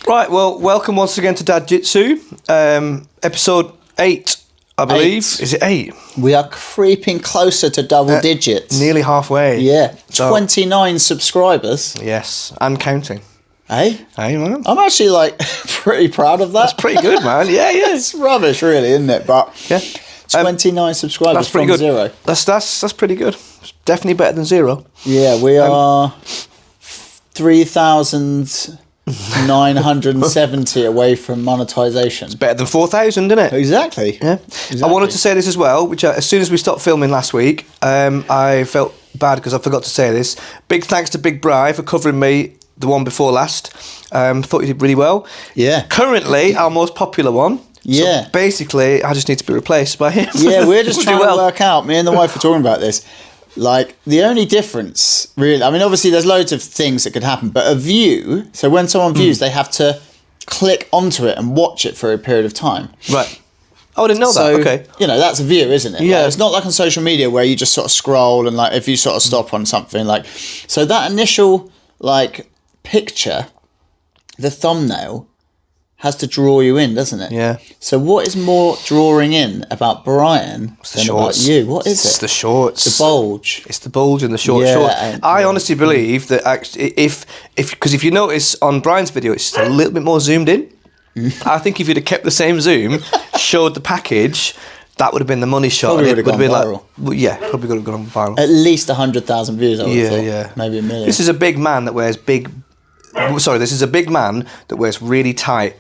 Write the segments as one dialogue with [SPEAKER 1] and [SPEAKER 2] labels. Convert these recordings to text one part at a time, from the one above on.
[SPEAKER 1] Right, well, welcome once again to Dad Jitsu, episode 8, I believe.
[SPEAKER 2] 8.
[SPEAKER 1] Is it 8?
[SPEAKER 2] We are creeping closer to double digits.
[SPEAKER 1] Nearly halfway.
[SPEAKER 2] Yeah,
[SPEAKER 1] So-
[SPEAKER 2] 29 subscribers.
[SPEAKER 1] Yes, and counting.
[SPEAKER 2] Hey?
[SPEAKER 1] Hey, man.
[SPEAKER 2] I'm actually, pretty proud of that.
[SPEAKER 1] That's pretty good, man. Yeah.
[SPEAKER 2] It's rubbish, really, isn't it? But
[SPEAKER 1] Yeah.
[SPEAKER 2] 29 subscribers
[SPEAKER 1] That's pretty
[SPEAKER 2] from
[SPEAKER 1] good.
[SPEAKER 2] 0.
[SPEAKER 1] That's pretty good. It's definitely better than 0.
[SPEAKER 2] Yeah, we are 3,970 away from monetization.
[SPEAKER 1] Better than 4,000, isn't it?
[SPEAKER 2] Exactly.
[SPEAKER 1] Yeah.
[SPEAKER 2] Exactly.
[SPEAKER 1] I wanted to say this as well, which as soon as we stopped filming last week, I felt bad because I forgot to say this. Big thanks to Big Bri for covering me the one before last. Thought you did really well.
[SPEAKER 2] Yeah.
[SPEAKER 1] Currently, our most popular one.
[SPEAKER 2] Yeah.
[SPEAKER 1] So basically, I just need to be replaced by him.
[SPEAKER 2] Yeah, we're just
[SPEAKER 1] Would you
[SPEAKER 2] trying to
[SPEAKER 1] well?
[SPEAKER 2] work out. Me and the wife were talking about this. The only difference, really, I mean, obviously there's loads of things that could happen, but a view, so when someone views, they have to click onto it and watch it for a period of time.
[SPEAKER 1] Right. Oh, I didn't know
[SPEAKER 2] So,
[SPEAKER 1] that. Okay.
[SPEAKER 2] That's a view, isn't it?
[SPEAKER 1] Yeah.
[SPEAKER 2] It's not like on social media where you just sort of scroll and, if you sort of stop on something, so that initial, picture, the thumbnail, has to draw you in, doesn't it?
[SPEAKER 1] Yeah.
[SPEAKER 2] So what is more drawing in about Brian
[SPEAKER 1] It's the
[SPEAKER 2] than
[SPEAKER 1] shorts.
[SPEAKER 2] about you? What is
[SPEAKER 1] It's
[SPEAKER 2] it?
[SPEAKER 1] the shorts.
[SPEAKER 2] The bulge.
[SPEAKER 1] It's the bulge and the short
[SPEAKER 2] Yeah,
[SPEAKER 1] shorts.
[SPEAKER 2] and-
[SPEAKER 1] I honestly believe that actually, because if you notice on Brian's video, it's just a little bit more zoomed in. I think if you'd have kept the same zoom, showed the package, that would have been the money shot.
[SPEAKER 2] Probably
[SPEAKER 1] and
[SPEAKER 2] would have gone viral.
[SPEAKER 1] Probably would have gone viral.
[SPEAKER 2] At least 100,000 views, I would have thought.
[SPEAKER 1] Yeah.
[SPEAKER 2] Maybe a million.
[SPEAKER 1] This is a big man that wears this is a big man that wears really tight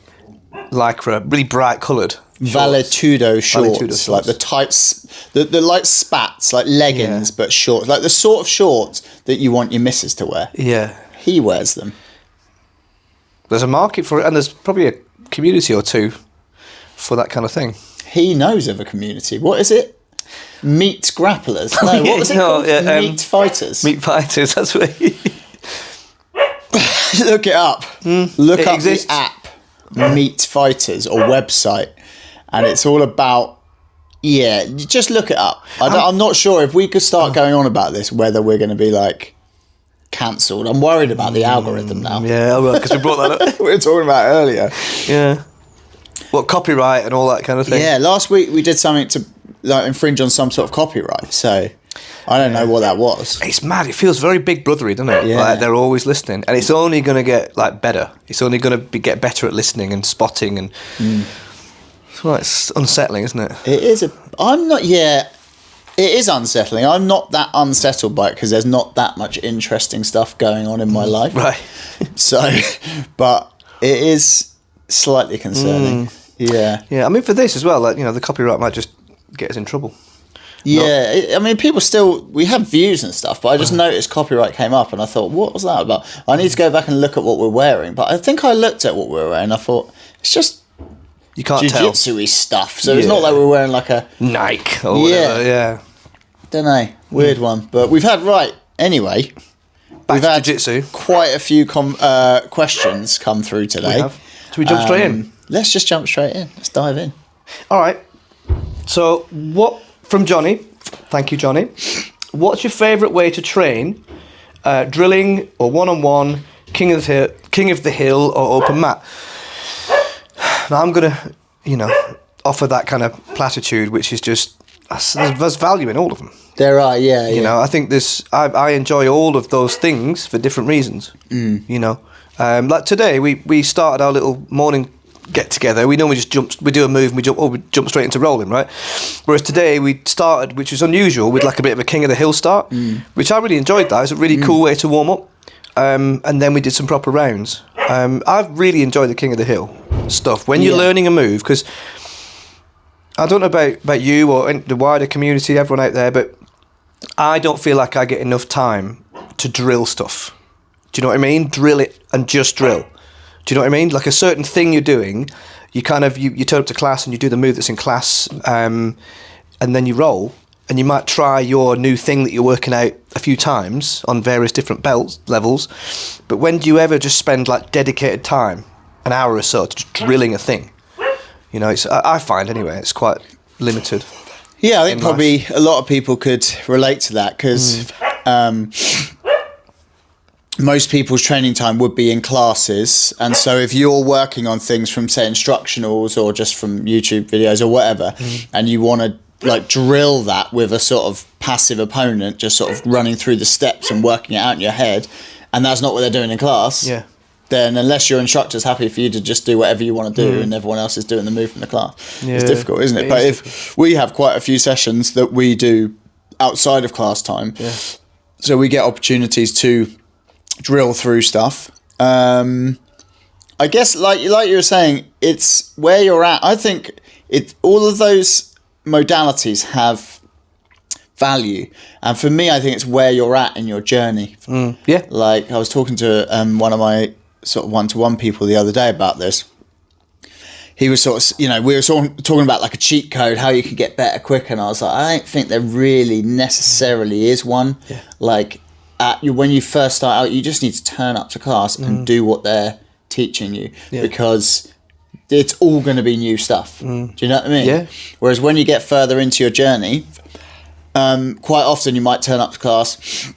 [SPEAKER 1] lycra, really bright coloured
[SPEAKER 2] Valetudo shorts,
[SPEAKER 1] Valetudo shorts.
[SPEAKER 2] like the tights, the spats, like leggings, but shorts, like the sort of shorts that you want your missus to wear.
[SPEAKER 1] Yeah.
[SPEAKER 2] He wears them.
[SPEAKER 1] There's a market for it, and there's probably a community or two for that kind of thing.
[SPEAKER 2] He knows of a community. What is it? Meat grapplers. No, what was it called? Meat fighters.
[SPEAKER 1] Meat fighters, that's what
[SPEAKER 2] Look it up. Look
[SPEAKER 1] It
[SPEAKER 2] up
[SPEAKER 1] exists.
[SPEAKER 2] the app Meat Fighters or website, and it's all about. Yeah, just look it up. I'm not sure if we could start going on about this whether we're going to be cancelled. I'm worried about the algorithm now.
[SPEAKER 1] Yeah, because we brought that up.
[SPEAKER 2] We were talking about it earlier.
[SPEAKER 1] Yeah. What, copyright and all that kind of thing?
[SPEAKER 2] Yeah, last week we did something to infringe on some sort of copyright. So I don't know what that was.
[SPEAKER 1] It's mad. It feels very Big Brothery, doesn't it?
[SPEAKER 2] Yeah.
[SPEAKER 1] Like they're always listening, and it's only going to get better. It's only going to get better at listening and spotting, and it's unsettling, isn't it?
[SPEAKER 2] It is. I'm not. Yeah, it is unsettling. I'm not that unsettled by it because there's not that much interesting stuff going on in my life.
[SPEAKER 1] Right.
[SPEAKER 2] So, but it is slightly concerning. Yeah.
[SPEAKER 1] Yeah. I mean, for this as well, the copyright might just get us in trouble.
[SPEAKER 2] Yeah, I mean, people we have views and stuff, but I just noticed copyright came up and I thought, what was that about? I need to go back and look at what we're wearing, but I think I looked at what we were wearing and I thought, it's just
[SPEAKER 1] You can't tell.
[SPEAKER 2] jiu-jitsu-y stuff, so it's not like we're wearing a...
[SPEAKER 1] Nike or whatever. Yeah.
[SPEAKER 2] Don't know, weird one, but we've had, anyway,
[SPEAKER 1] Back
[SPEAKER 2] we've
[SPEAKER 1] to
[SPEAKER 2] had
[SPEAKER 1] jiu-jitsu.
[SPEAKER 2] quite a few questions come through today.
[SPEAKER 1] We have. Should we jump straight in?
[SPEAKER 2] Let's just jump straight in. Let's dive in.
[SPEAKER 1] All right. So, from Johnny? Thank you, Johnny. What's your favourite way to train? Drilling or one-on-one, king of the hill or open mat? Now I'm gonna, offer that kind of platitude, which is just there's value in all of them.
[SPEAKER 2] There are, yeah.
[SPEAKER 1] You know, I think I enjoy all of those things for different reasons. Like today, we started our little morning get together. We normally just we do a move and we jump straight into rolling, right? Whereas today we started, which was unusual, with a bit of a king of the hill start, which I really enjoyed. That it was a really cool way to warm up. And then we did some proper rounds. I've really enjoyed the king of the hill stuff when you're learning a move, because I don't know about you or the wider community, everyone out there, but I don't feel like I get enough time to drill stuff. Do you know what I mean? Drill it and just drill. Do you know what I mean? Like a certain thing you're doing, you turn up to class and you do the move that's in class, and then you roll, and you might try your new thing that you're working out a few times on various different belt levels. But when do you ever just spend dedicated time, an hour or so, to just drilling a thing? I find anyway, it's quite limited.
[SPEAKER 2] Yeah, I think probably a lot of people could relate to that because most people's training time would be in classes, and so if you're working on things from, say, instructionals or just from YouTube videos or whatever, and you want to like drill that with a sort of passive opponent, just sort of running through the steps and working it out in your head, and that's not what they're doing in class, then unless your instructor's happy for you to just do whatever you want to do and everyone else is doing the move from the class, it's difficult, isn't it? But if we have quite a few sessions that we do outside of class time, so we get opportunities to drill through stuff. I guess like you were saying, it's where you're at. I think all of those modalities have value, and for me I think it's where you're at in your journey. Like I was talking to one of my sort of one-to-one people the other day about this. He was sort of, we were sort of talking about like a cheat code, how you could get better quicker, and I was like, I don't think there really necessarily is one. Like when you first start out, you just need to turn up to class and do what they're teaching you, because it's all going to be new stuff. Do you know what I mean? Whereas when you get further into your journey, quite often you might turn up to class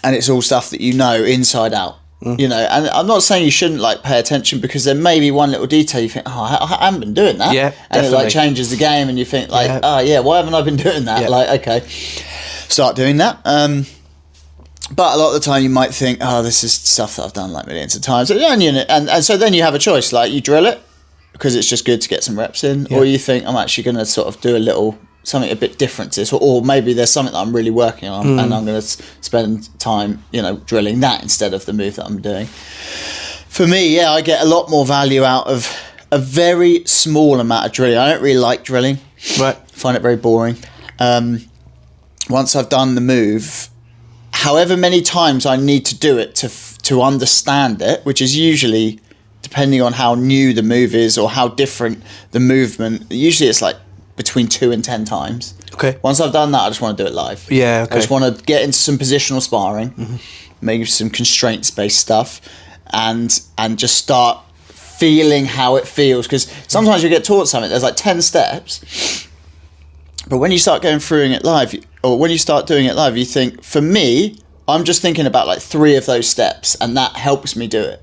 [SPEAKER 2] and it's all stuff that you know inside out. And I'm not saying you shouldn't like pay attention, because there may be one little detail you think, I haven't been doing that, and it like changes the game, and you think like, why haven't I been doing that? Like, okay, start doing that. But a lot of the time you might think, this is stuff that I've done like millions of times. And so then you have a choice, like you drill it because it's just good to get some reps in, or you think, I'm actually going to sort of do something a bit different to this, or maybe there's something that I'm really working on and I'm going to spend time, drilling that instead of the move that I'm doing. For me, I get a lot more value out of a very small amount of drilling. I don't really like drilling. Right. I find it very boring. Once I've done the move, however many times I need to do it to understand it, which is usually, depending on how new the move is or how different the movement, usually it's like between 2 and 10 times. Okay. Once I've done that, I just want to do it live. Yeah, okay. I just want to get into some positional sparring, maybe some constraints-based stuff, and just start feeling how it feels. Because sometimes you get taught something, there's like 10 steps, but when you start going through it live, or when you start doing it live, you think, for me, I'm just thinking about like 3 of those steps, and that helps me do it.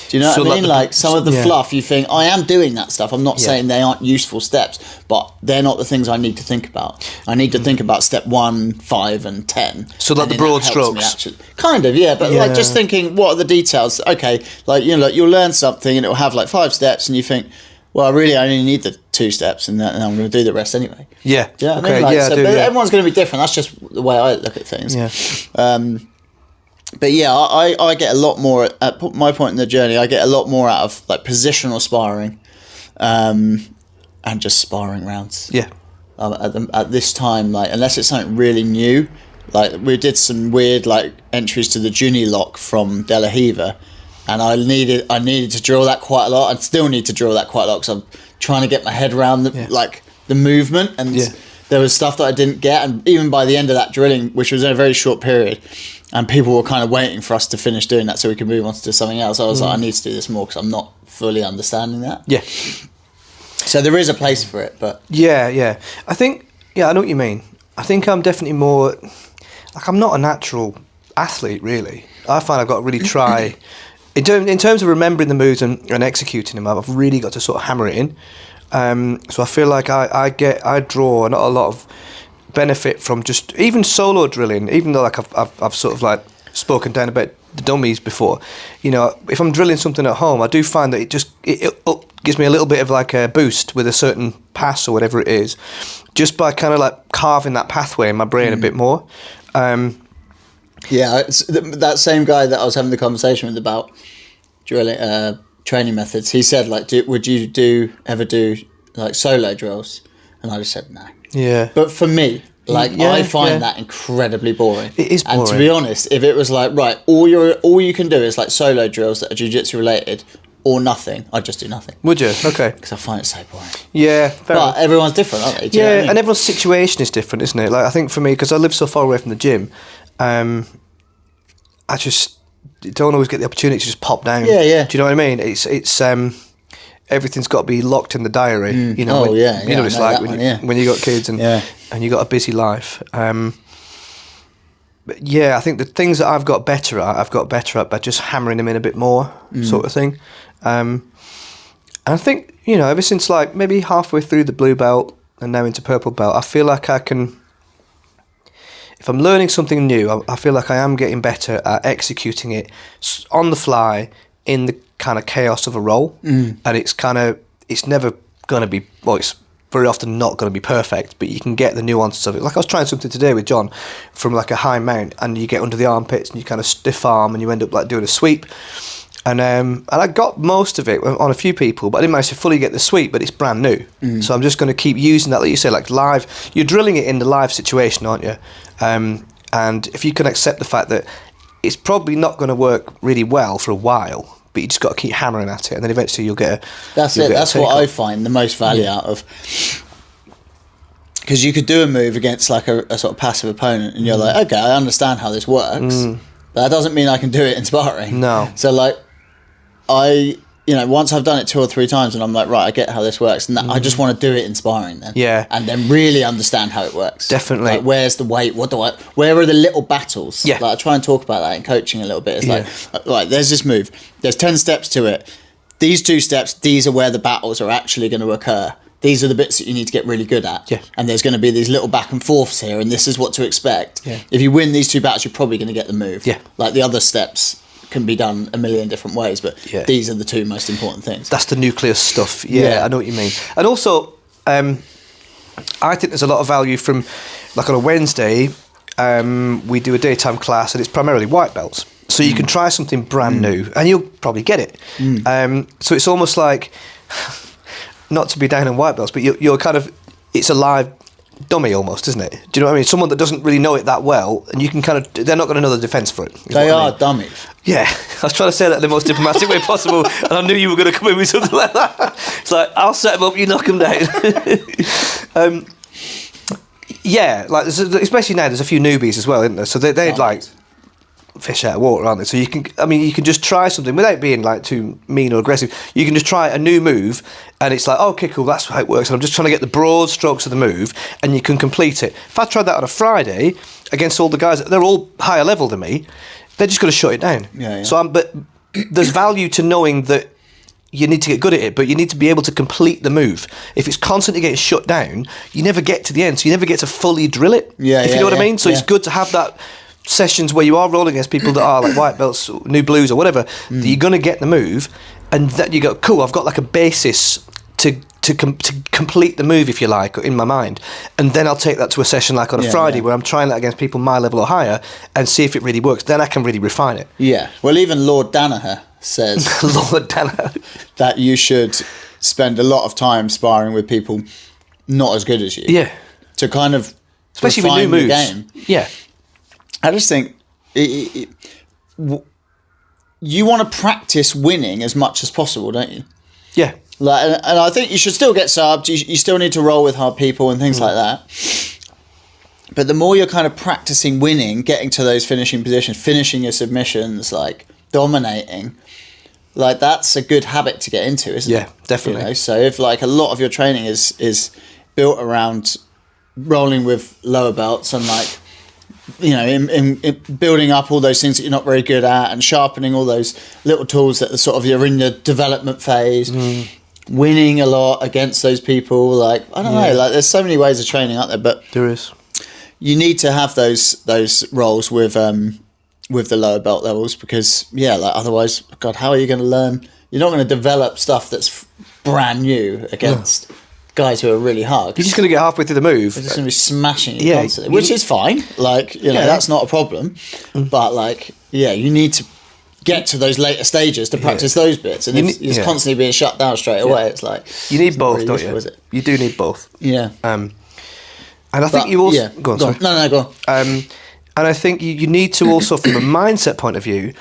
[SPEAKER 2] Do you know what I mean? Like some of the fluff, you think, I am doing that stuff. I'm not saying they aren't useful steps, but they're not the things I need to think about. I need to think about step 1, 5, and 10.
[SPEAKER 1] So like the broad strokes?
[SPEAKER 2] Kind of, but like just thinking, what are the details? Okay, like, like you'll learn something and it'll have like 5 steps, and you think, well, I only need the 2 steps, and I'm going to do the rest anyway. Yeah. Do you know what I mean? Like, everyone's going to be different. That's just the way I look at things. But I get a lot more at my point in the journey. I get a lot more out of like positional sparring, and just sparring rounds. At this time, like unless it's something really new, like we did some weird like entries to the Juni lock from De La Hiva, and I needed to drill that quite a lot. I still need to drill that quite a lot because I'm trying to get my head around the movement, and there was stuff that I didn't get, and even by the end of that drilling, which was in a very short period, and people were kind of waiting for us to finish doing that so we could move on to something else, I was like, I need to do this more because I'm not fully understanding that. So there is a place for it, but
[SPEAKER 1] I think I know what you mean. I think I'm definitely more like, I'm not a natural athlete really. I find I've got to really try in terms of remembering the moves and executing them. I've really got to sort of hammer it in. So I feel like I draw not a lot of benefit from just even solo drilling, even though like I've sort of like spoken down about the dummies before. If I'm drilling something at home, I do find that it gives me a little bit of like a boost with a certain pass or whatever it is, just by kind of like carving that pathway in my brain a bit more.
[SPEAKER 2] That same guy that I was having the conversation with about drilling training methods, he said like, would you ever do like solo drills? And I just said no. But for me, like I find that incredibly boring.
[SPEAKER 1] It is boring.
[SPEAKER 2] And to be honest, if it was like, right, all you can do is like solo drills that are jiu-jitsu related or nothing, I'd just do nothing.
[SPEAKER 1] Would you? Okay.
[SPEAKER 2] Because I find it so boring.
[SPEAKER 1] But
[SPEAKER 2] everyone's different, aren't they? Do you know what I mean?
[SPEAKER 1] And everyone's situation is different, isn't it? Like I think for me, because I live so far away from the gym, I just don't always get the opportunity to just pop down. Do you know what I mean? It's everything's got to be locked in the diary. You know what it's like when you got kids and you got a busy life. yeah, I think the things that I've got better at by just hammering them in a bit more, sort of thing. And I think, ever since like maybe halfway through the blue belt and now into purple belt, I feel like I can, if I'm learning something new, I feel like I am getting better at executing it on the fly in the kind of chaos of a role. And it's never going to be, well, it's very often not going to be perfect, but you can get the nuances of it. Like I was trying something today with John from like a high mount, and you get under the armpits and you kind of stiff arm and you end up like doing a sweep. And I got most of it on a few people, but I didn't manage to fully get the sweep, but it's brand new. So I'm just going to keep using that, like you say, like live. You're drilling it in the live situation, aren't you? And if you can accept the fact that it's probably not going to work really well for a while, but you just got to keep hammering at it, and then eventually you'll get a.
[SPEAKER 2] That's what I find the most value out of. Because you could do a move against like a sort of passive opponent, and you're like, okay, I understand how this works, but that doesn't mean I can do it in sparring.
[SPEAKER 1] No.
[SPEAKER 2] So like, once I've done it 2 or 3 times, and I'm like, right, I get how this works, and I just want to do it in sparring then.
[SPEAKER 1] Yeah.
[SPEAKER 2] And then really understand how it works.
[SPEAKER 1] Definitely.
[SPEAKER 2] Like, where's the weight? Where are the little battles?
[SPEAKER 1] Yeah.
[SPEAKER 2] Like, I try and talk about that in coaching a little bit. It's like, there's this move. There's 10 steps to it. These 2 steps, these are where the battles are actually going to occur. These are the bits that you need to get really good at.
[SPEAKER 1] Yeah.
[SPEAKER 2] And there's going to be these little back and forths here, and this is what to expect.
[SPEAKER 1] Yeah.
[SPEAKER 2] If you win these 2 battles, you're probably going to get the move.
[SPEAKER 1] Yeah.
[SPEAKER 2] Like the other steps can be done a million different ways, but these are the 2 most important things.
[SPEAKER 1] That's the nucleus stuff. Yeah, I know what you mean. And also, I think there's a lot of value from, like on a Wednesday, we do a daytime class, and it's primarily white belts. So you can try something brand new, and you'll probably get it. So it's almost like, not to be down on white belts, but you're kind of, it's a live dummy almost, isn't it? Do you know what I mean? Someone that doesn't really know it that well, and you can kind of, they're not going to know the defence for it.
[SPEAKER 2] They are dummies.
[SPEAKER 1] Yeah, I was trying to say that in the most diplomatic way possible, and I knew you were going to come in with something like that. It's like, I'll set them up, you knock them down. Yeah, like especially now, there's a few newbies as well, isn't there? So they'd like fish out of water, aren't they? So you can just try something without being like too mean or aggressive. You can just try a new move, and it's like, oh, okay, cool, that's how it works. And I'm just trying to get the broad strokes of the move, and you can complete it. If I tried that on a Friday against all the guys, they're all higher level than me, they're just going to shut it down.
[SPEAKER 2] Yeah.
[SPEAKER 1] So but there's value to knowing that you need to get good at it, but you need to be able to complete the move. If it's constantly getting shut down, you never get to the end, so you never get to fully drill it. If you know what I mean. So it's good to have that sessions where you are rolling against people that are like white belts, new blues or whatever, that you're going to get the move, and that you go, cool, I've got like a basis to complete the move, if you like, in my mind, and then I'll take that to a session like on a Friday where I'm trying that against people my level or higher and see if it really works. Then I can really refine it.
[SPEAKER 2] Yeah. Well, even Lord Danaher says
[SPEAKER 1] Lord Danaher
[SPEAKER 2] that you should spend a lot of time sparring with people not as good as you.
[SPEAKER 1] Yeah.
[SPEAKER 2] To kind of
[SPEAKER 1] especially with new moves.
[SPEAKER 2] Game.
[SPEAKER 1] Yeah.
[SPEAKER 2] I just think you want to practice winning as much as possible, don't you?
[SPEAKER 1] Yeah.
[SPEAKER 2] Like, and I think you should still get subbed. You still need to roll with hard people and things like that. But the more you're kind of practicing winning, getting to those finishing positions, finishing your submissions, like dominating, like that's a good habit to get into, isn't it?
[SPEAKER 1] Yeah, definitely.
[SPEAKER 2] You know? So if like a lot of your training is built around rolling with lower belts and like, you know, in building up all those things that you're not very good at and sharpening all those little tools that are sort of you're in the development phase, winning a lot against those people. Like, I don't know, like there's so many ways of training out there, but
[SPEAKER 1] there is.
[SPEAKER 2] You need to have those roles with the lower belt levels because like otherwise, God, how are you going to learn? You're not going to develop stuff that's brand new against guys who are really hard.
[SPEAKER 1] You're just going to get halfway through the move.
[SPEAKER 2] They're just going to be smashing you constantly, which is fine. Like, you know, that's not a problem. But like, you need to get to those later stages to practice those bits. And if it's constantly being shut down straight away, it's like...
[SPEAKER 1] You need both, don't you? You do need both.
[SPEAKER 2] Yeah.
[SPEAKER 1] And I think you also... Go on, sorry.
[SPEAKER 2] No, go on.
[SPEAKER 1] And I think you need to also, from a mindset point of view,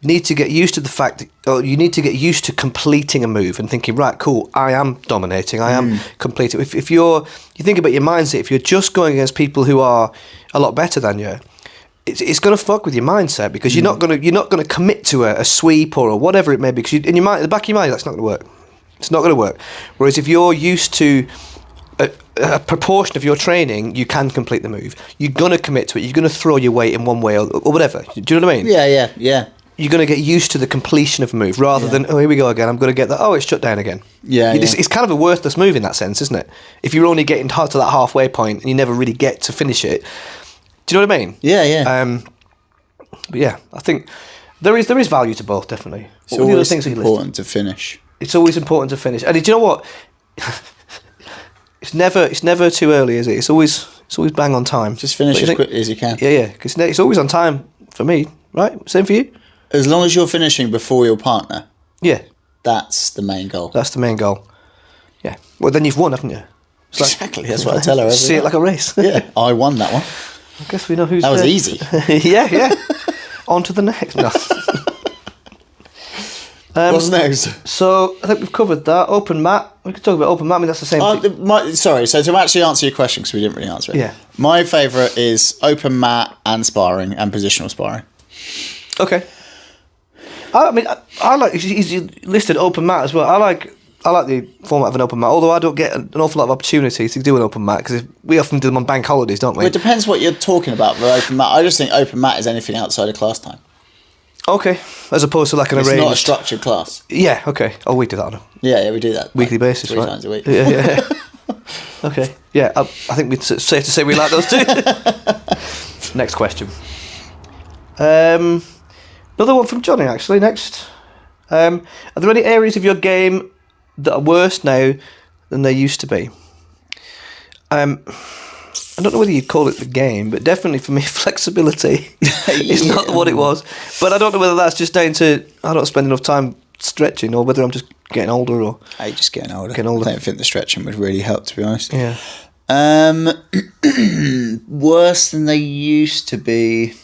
[SPEAKER 1] need to get used to the fact that, or you need to get used to completing a move and thinking, right, cool, I am dominating, I am completing. If you think about your mindset, if you're just going against people who are a lot better than you, it's going to fuck with your mindset because you're not going to commit to a sweep or whatever it may be because in the back of your mind that's not going to work. It's not going to work. Whereas if you're used to a proportion of your training, you can complete the move. You're going to commit to it. You're going to throw your weight in one way or whatever. Do you know what I mean?
[SPEAKER 2] Yeah.
[SPEAKER 1] You're going to get used to the completion of a move rather than, oh, here we go again. I'm going to get that. Oh, it's shut down again. It's kind of a worthless move in that sense, isn't it? If you're only getting to that halfway point and you never really get to finish it. Do you know what I mean?
[SPEAKER 2] Yeah.
[SPEAKER 1] But yeah, I think there is value to both, definitely.
[SPEAKER 2] It's always important to finish.
[SPEAKER 1] It's always important to finish. And do you know what? It's never too early, is it? It's always bang on time.
[SPEAKER 2] Just finish as quickly as you can.
[SPEAKER 1] Yeah. Because it's always on time for me, right? Same for you?
[SPEAKER 2] As long as you're finishing before your partner.
[SPEAKER 1] Yeah.
[SPEAKER 2] That's the main goal.
[SPEAKER 1] That's the main goal. Yeah. Well, then you've won, haven't you?
[SPEAKER 2] Exactly. That's what I tell her.
[SPEAKER 1] See it like a race.
[SPEAKER 2] Yeah. I won that one.
[SPEAKER 1] I guess we know who's...
[SPEAKER 2] That was easy.
[SPEAKER 1] Yeah. On to the next. No.
[SPEAKER 2] What's next?
[SPEAKER 1] So, I think we've covered that. Open mat. We could talk about open mat. I mean, that's the same thing.
[SPEAKER 2] Sorry, so to actually answer your question, because we didn't really answer it.
[SPEAKER 1] Yeah.
[SPEAKER 2] My favourite is open mat and sparring and positional sparring.
[SPEAKER 1] Okay. I mean, I like... He's listed open mat as well. I like the format of an open mat, although I don't get an awful lot of opportunity to do an open mat, because we often do them on bank holidays, don't we?
[SPEAKER 2] Well, it depends what you're talking about for open mat. I just think open mat is anything outside of class time.
[SPEAKER 1] Okay, as opposed to like an arranged...
[SPEAKER 2] It's not a structured class.
[SPEAKER 1] Yeah, okay. Oh, we do that on a
[SPEAKER 2] Yeah, we do that.
[SPEAKER 1] weekly basis,
[SPEAKER 2] three
[SPEAKER 1] right?
[SPEAKER 2] 3 times a week.
[SPEAKER 1] Yeah. Okay, yeah, I think it's safe to say we like those too. Next question. Another one from Johnny, actually, next. Are there any areas of your game that are worse now than they used to be? I don't know whether you'd call it the game, but definitely for me, flexibility is not what it was. But I don't know whether that's just down to I don't spend enough time stretching, or whether I'm just getting older, or
[SPEAKER 2] Just getting older.
[SPEAKER 1] Getting older.
[SPEAKER 2] I don't think the stretching would really help, to be honest.
[SPEAKER 1] Yeah.
[SPEAKER 2] Worse than they used to be.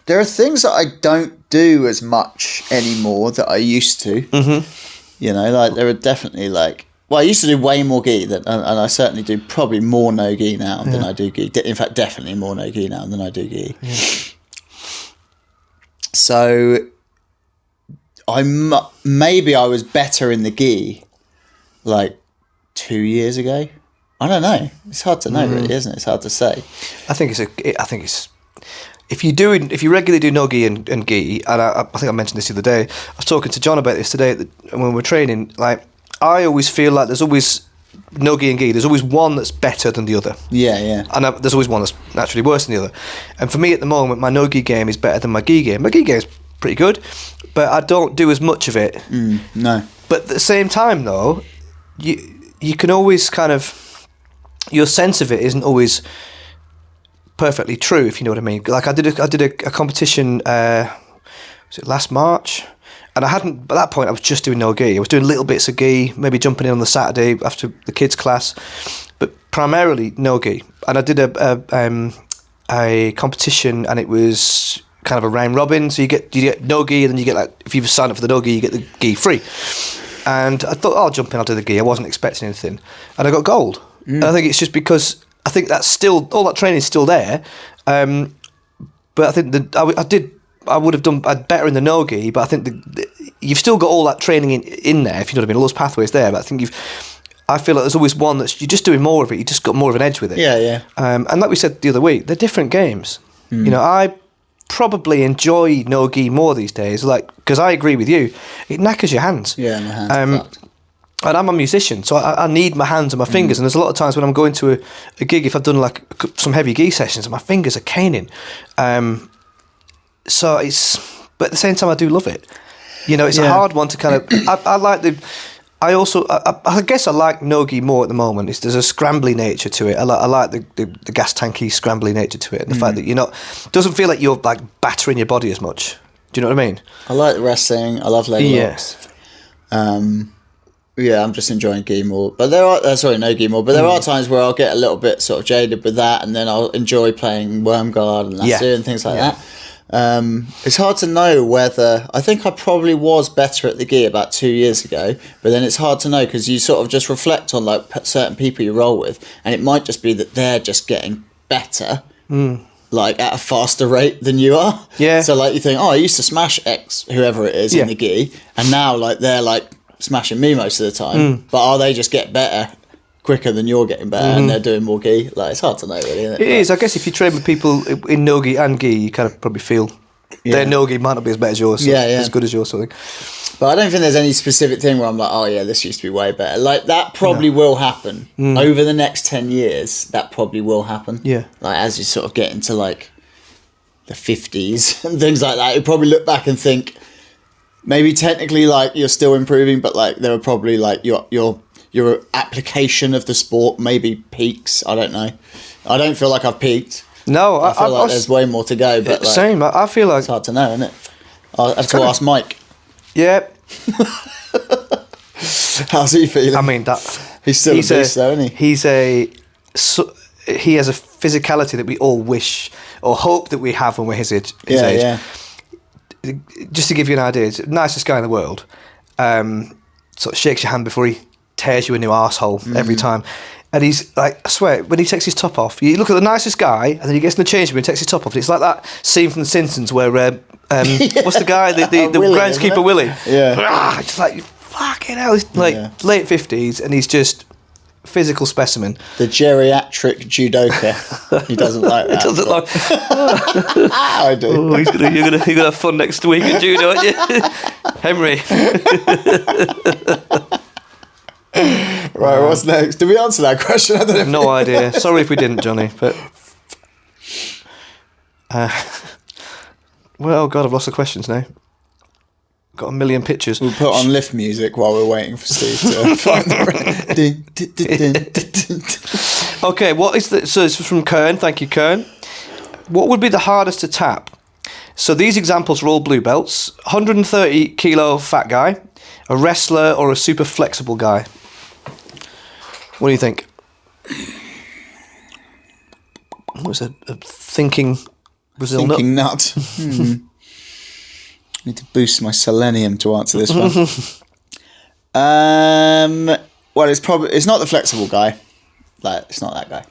[SPEAKER 2] There are things that I don't do as much anymore that I used to. Mm-hmm. You know, like there are definitely like... Well, I used to do way more gi, and I certainly do probably more no gi now than I do gi. In fact, definitely more no gi now than I do gi. Yeah. So, maybe I was better in the gi like 2 years ago. I don't know. It's hard to know, really, isn't it? It's hard to say.
[SPEAKER 1] I think it's if you regularly do no gi and gi, and I think I mentioned this the other day. I was talking to John about this today when we're training. Like, I always feel like there's always no gi and gi. There's always one that's better than the other.
[SPEAKER 2] Yeah.
[SPEAKER 1] And there's always one that's naturally worse than the other. And for me at the moment, my no gi game is better than my gi game. My gi game is pretty good, but I don't do as much of it.
[SPEAKER 2] No.
[SPEAKER 1] But at the same time, though, you can always kind of, your sense of it isn't always perfectly true, if you know what I mean. Like I did a competition, was it last March? And I hadn't, by that point I was just doing no gi. I was doing little bits of gi, maybe jumping in on the Saturday after the kids' class, but primarily no gi. And I did a competition, and it was kind of a round robin, so you get no gi, and then you get, like, if you sign up for the no gi, you get the gi free. And I thought, I'll jump in, I'll do the gi. I wasn't expecting anything, and I got gold. And I think it's just because I think that's still, all that training's still there, but I think I would have done better in the no-gi, but I think you've still got all that training in there, if you know what I mean, all those pathways there, but I think I feel like there's always one that's, you're just doing more of it, you just got more of an edge with it.
[SPEAKER 2] Yeah.
[SPEAKER 1] And like we said the other week, they're different games. You know, I probably enjoy no-gi more these days, like, because I agree with you, it knackers your hands.
[SPEAKER 2] Yeah, my hands
[SPEAKER 1] and I'm a musician, so I need my hands and my fingers, and there's a lot of times when I'm going to a gig, if I've done like some heavy gi sessions, and my fingers are caning. So but at the same time, I do love it. You know, it's a hard one to kind of. I guess I like no-gi more at the moment. There's a scrambly nature to it. I like the gas tanky scrambly nature to it, and the fact that doesn't feel like you're like battering your body as much. Do you know what I mean?
[SPEAKER 2] I like the wrestling. I love leg locks. I'm just enjoying gi more. But there are no gi more. But there are times where I'll get a little bit sort of jaded with that, and then I'll enjoy playing worm guard and lasso and things like that. It's hard to know whether... I think I probably was better at the gi about 2 years ago, but then it's hard to know because you sort of just reflect on like certain people you roll with, and it might just be that they're just getting better, like at a faster rate than you are.
[SPEAKER 1] Yeah.
[SPEAKER 2] So like you think, I used to smash X, whoever it is, in the gi, and now like they're like smashing me most of the time, but are they just get better quicker than you're getting better and they're doing more gi? Like, it's hard to know, really, isn't it?
[SPEAKER 1] It is. I guess if you train with people in no gi and gi, you kind of probably feel their no gi might not be as bad as yours, as good as yours, sort of thing.
[SPEAKER 2] But I don't think there's any specific thing where I'm like, oh yeah, this used to be way better. Like, that probably will happen over the next 10 years. That probably will happen.
[SPEAKER 1] Yeah.
[SPEAKER 2] Like, as you sort of get into like the 50s and things like that, you probably look back and think maybe technically like you're still improving, but like there were probably like your application of the sport maybe peaks. I don't know. I don't feel like I've peaked.
[SPEAKER 1] No,
[SPEAKER 2] I feel like there's way more to go. But like,
[SPEAKER 1] same. I feel like
[SPEAKER 2] it's hard to know, isn't it? I have to ask Mike.
[SPEAKER 1] Yeah.
[SPEAKER 2] How's he feeling?
[SPEAKER 1] I mean,
[SPEAKER 2] he's still a beast, though, isn't he?
[SPEAKER 1] He has a physicality that we all wish or hope that we have when we're his age.
[SPEAKER 2] Yeah.
[SPEAKER 1] Just to give you an idea, he's the nicest guy in the world. Sort of shakes your hand before he tears you a new arsehole every time. And he's like, I swear, when he takes his top off, you look at the nicest guy, and then he gets in the change room and takes his top off. And it's like that scene from The Simpsons where, what's the guy, the
[SPEAKER 2] Willie,
[SPEAKER 1] groundskeeper Willie?
[SPEAKER 2] Yeah.
[SPEAKER 1] Just like, fucking hell. He's like late 50s, and he's just physical specimen.
[SPEAKER 2] The geriatric judoka. He doesn't like that.
[SPEAKER 1] He doesn't like.
[SPEAKER 2] I do.
[SPEAKER 1] Oh, you're gonna have fun next week at judo, aren't you, Henry?
[SPEAKER 2] Right, what's next? Did we answer that question? I don't know.
[SPEAKER 1] No idea. Sorry if we didn't, Johnny. But well, God, I've lost the questions now. Got a million pictures.
[SPEAKER 2] We'll put on lift music while we're waiting for Steve to find the.
[SPEAKER 1] Okay, what is the? So this is from Kern. Thank you, Kern. What would be the hardest to tap? So these examples are all blue belts. 130 kilo fat guy, a wrestler, or a super flexible guy. What do you think? What's a thinking Brazil
[SPEAKER 2] Thinking
[SPEAKER 1] nut?
[SPEAKER 2] Need to boost my selenium to answer this one. Well, it's not the flexible guy. Like, it's not that guy.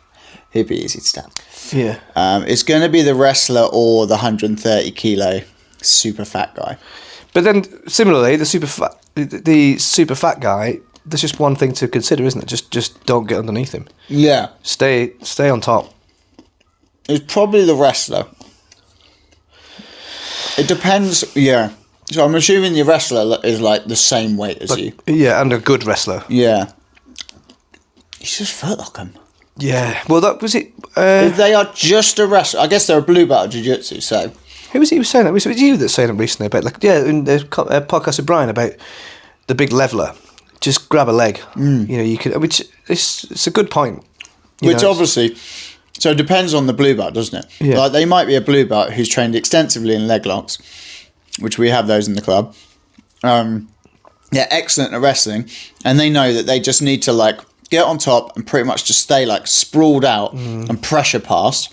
[SPEAKER 2] He'd be easy to stab.
[SPEAKER 1] Yeah.
[SPEAKER 2] It's going to be the wrestler or the 130 kilo super fat guy.
[SPEAKER 1] But then, similarly, the super fat guy. There's just one thing to consider, isn't it? Just don't get underneath him.
[SPEAKER 2] Yeah.
[SPEAKER 1] Stay on top.
[SPEAKER 2] It's probably the wrestler. It depends. Yeah. So I'm assuming the wrestler is like the same weight as you.
[SPEAKER 1] Yeah, and a good wrestler.
[SPEAKER 2] Yeah. You just footlock them.
[SPEAKER 1] Yeah. Well, that was it.
[SPEAKER 2] If they are just a wrestler, I guess they're a blue belt of jiu-jitsu, so.
[SPEAKER 1] Who was he was saying that? Was it you that saying it recently about, like, in the podcast with Brian about the big leveler? Just grab a leg. You know, you could. Which it's a good point.
[SPEAKER 2] Which obviously, so it depends on the blue belt, doesn't it?
[SPEAKER 1] Yeah.
[SPEAKER 2] Like, they might be a blue belt who's trained extensively in leg locks, which we have those in the club. They're excellent at wrestling, and they know that they just need to like get on top and pretty much just stay like sprawled out and pressure pass.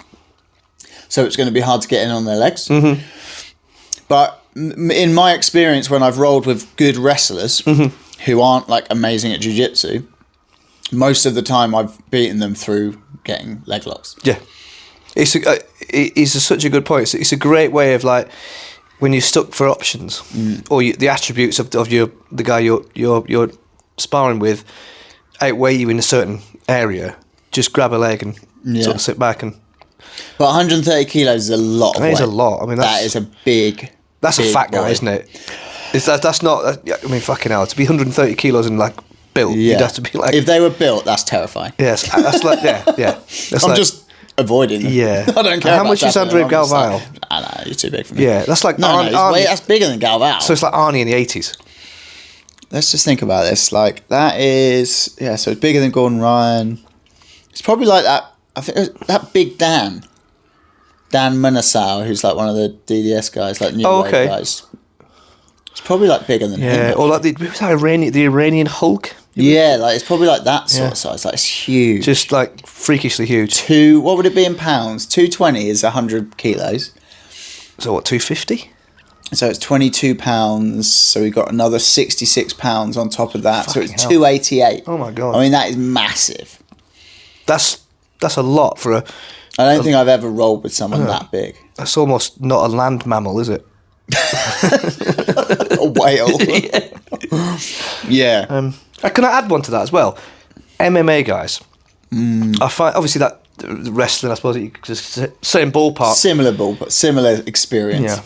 [SPEAKER 2] So it's going to be hard to get in on their legs. Mm-hmm. But in my experience, when I've rolled with good wrestlers who aren't like amazing at jiu-jitsu, most of the time I've beaten them through getting leg locks.
[SPEAKER 1] Yeah, it's such a good point. It's a great way of, like, when you're stuck for options or the attributes of the guy you're sparring with outweigh you in a certain area. Just grab a leg and sort of sit back and.
[SPEAKER 2] But 130 kilos is a lot of weight.
[SPEAKER 1] That is a lot. I mean,
[SPEAKER 2] that is a big.
[SPEAKER 1] That's
[SPEAKER 2] big
[SPEAKER 1] a fat guy,
[SPEAKER 2] boy.
[SPEAKER 1] isn't it? That's not. I mean, fucking hell. To be 130 kilos and like built, you'd have to be like.
[SPEAKER 2] If they were built, that's terrifying.
[SPEAKER 1] Yes, that's like yeah. That's
[SPEAKER 2] I'm
[SPEAKER 1] like,
[SPEAKER 2] just avoiding them.
[SPEAKER 1] Yeah,
[SPEAKER 2] I don't care.
[SPEAKER 1] How much is Andre Galvao?
[SPEAKER 2] I know, you're too big for me.
[SPEAKER 1] Yeah, that's like
[SPEAKER 2] that's bigger than Galvao.
[SPEAKER 1] So it's like Arnie in the 80s.
[SPEAKER 2] Let's just think about this. Like, that is so it's bigger than Gordon Ryan. It's probably like that. I think it was that big Dan Manasau, who's like one of the DDS guys, like new wave guys. It's probably like bigger than him.
[SPEAKER 1] Yeah, or like the Iranian Hulk.
[SPEAKER 2] Yeah, like it's probably like that sort of size. Like, it's huge.
[SPEAKER 1] Just like freakishly huge.
[SPEAKER 2] What would it be in pounds? 220 is 100 kilos.
[SPEAKER 1] So what, 250?
[SPEAKER 2] So it's 22 pounds. So we've got another 66 pounds on top of that.
[SPEAKER 1] Fucking
[SPEAKER 2] so it's
[SPEAKER 1] hell.
[SPEAKER 2] 288.
[SPEAKER 1] Oh my God.
[SPEAKER 2] I mean, that is massive.
[SPEAKER 1] That's a lot for a.
[SPEAKER 2] I don't think I've ever rolled with someone that big.
[SPEAKER 1] That's almost not a land mammal, is it?
[SPEAKER 2] A whale. Yeah.
[SPEAKER 1] Can I add one to that as well? MMA guys. I find obviously that wrestling, I suppose, same ballpark.
[SPEAKER 2] Similar experience.
[SPEAKER 1] Yeah.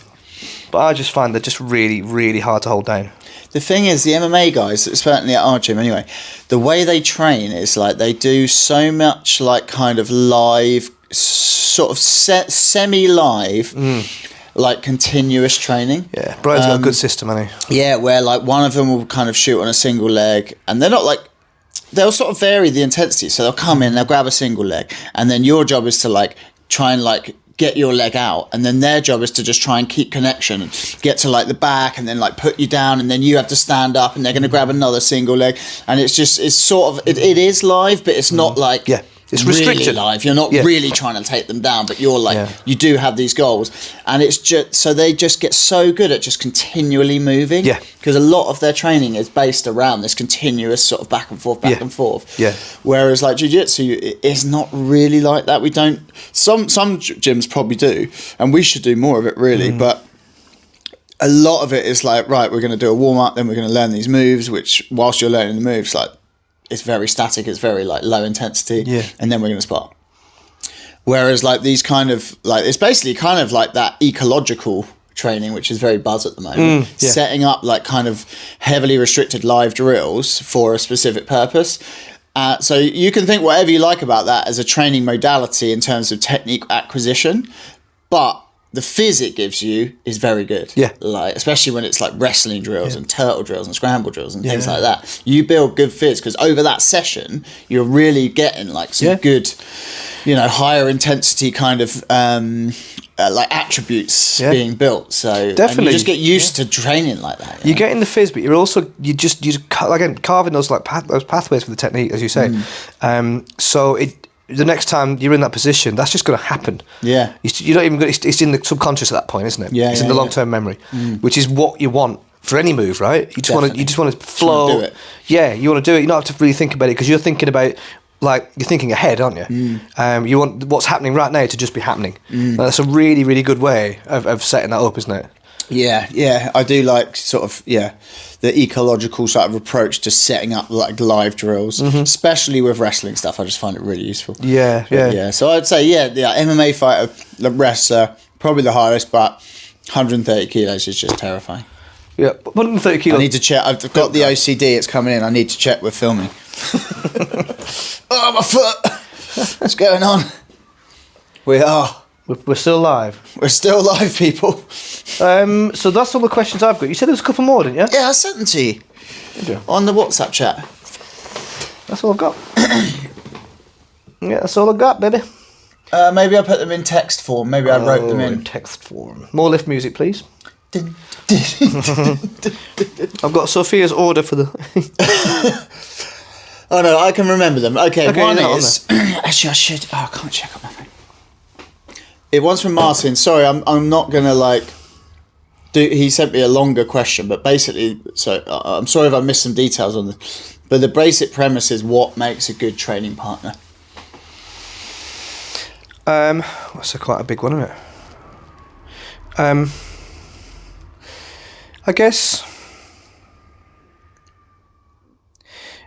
[SPEAKER 1] But I just find they're just really, really hard to hold down.
[SPEAKER 2] The thing is, the MMA guys, certainly at our gym anyway, the way they train is like they do so much like kind of live, sort of semi-live, like continuous training.
[SPEAKER 1] Yeah, Brian's got a good system, hasn't he?
[SPEAKER 2] Yeah, where like one of them will kind of shoot on a single leg, and they're not like, they'll sort of vary the intensity. So they'll come in, they'll grab a single leg, and then your job is to like try and like get your leg out, and then their job is to just try and keep connection and get to like the back, and then like put you down, and then you have to stand up, and they're going to grab another single leg, and it's sort of it is live, but it's not like
[SPEAKER 1] it's restricted.
[SPEAKER 2] Really live. You're not really trying to take them down, but you're like you do have these goals, and it's just so they just get so good at just continually moving.
[SPEAKER 1] Yeah,
[SPEAKER 2] because a lot of their training is based around this continuous sort of back and forth.
[SPEAKER 1] Yeah.
[SPEAKER 2] Whereas like jiu-jitsu is not really like that. We don't. Some gyms probably do, and we should do more of it really, but. A lot of it is like, right, we're going to do a warm-up, then we're going to learn these moves, which whilst you're learning the moves, like, it's very static, it's very like low intensity, and then we're going to spar. Whereas like these kind of like, it's basically kind of like that ecological training, which is very buzz at the moment, setting up like kind of heavily restricted live drills for a specific purpose. So you can think whatever you like about that as a training modality in terms of technique acquisition, but the fizz it gives you is very good.
[SPEAKER 1] Yeah.
[SPEAKER 2] Like, especially when it's like wrestling drills and turtle drills and scramble drills and things like that. You build good fizz because over that session, you're really getting like some good, you know, higher intensity kind of like attributes being built. So
[SPEAKER 1] definitely,
[SPEAKER 2] you just get used to training like that.
[SPEAKER 1] You're getting the fizz, but you're also again carving those like those pathways for the technique, as you say. So the next time you're in that position, that's just going to happen. Yeah, you don't even. It's in the subconscious at that point, isn't it? Yeah, it's in the long-term memory, which is what you want for any move, right? You just want to flow.
[SPEAKER 2] Do it.
[SPEAKER 1] Yeah, you want to do it. You don't have to really think about it because you're thinking about. Like, you're thinking ahead, aren't you? You want what's happening right now to just be happening. That's a really, really good way of setting that up, isn't it?
[SPEAKER 2] Yeah, I do like sort of the ecological sort of approach to setting up like live drills, especially with wrestling stuff. I just find it really useful. Yeah. So I'd say the MMA fighter, the wrestler, probably the hardest, but 130 kilos is just terrifying.
[SPEAKER 1] Yeah, 130 kilos.
[SPEAKER 2] I need to check. I've got the OCD. It's coming in. I need to check we're filming. Oh, my foot! What's going on? We are.
[SPEAKER 1] We're still live.
[SPEAKER 2] We're still live, people.
[SPEAKER 1] So that's all the questions I've got. You said there was a couple more, didn't you?
[SPEAKER 2] Yeah, I sent them to you.
[SPEAKER 1] Did you?
[SPEAKER 2] On the WhatsApp chat.
[SPEAKER 1] That's all I've got. Yeah, that's all I've got, baby.
[SPEAKER 2] Maybe I put them in text form. Maybe I wrote them in
[SPEAKER 1] text form. More lift music, please. I've got Sophia's order for the...
[SPEAKER 2] Oh no, I can remember them. Okay, one is... Actually, I should... Oh, I can't check on my phone. It was from Martin. Sorry, I'm not going to like... He sent me a longer question, but basically... So, I'm sorry if I missed some details on this. But the basic premise is what makes a good training partner?
[SPEAKER 1] That's quite a big one, isn't it? I guess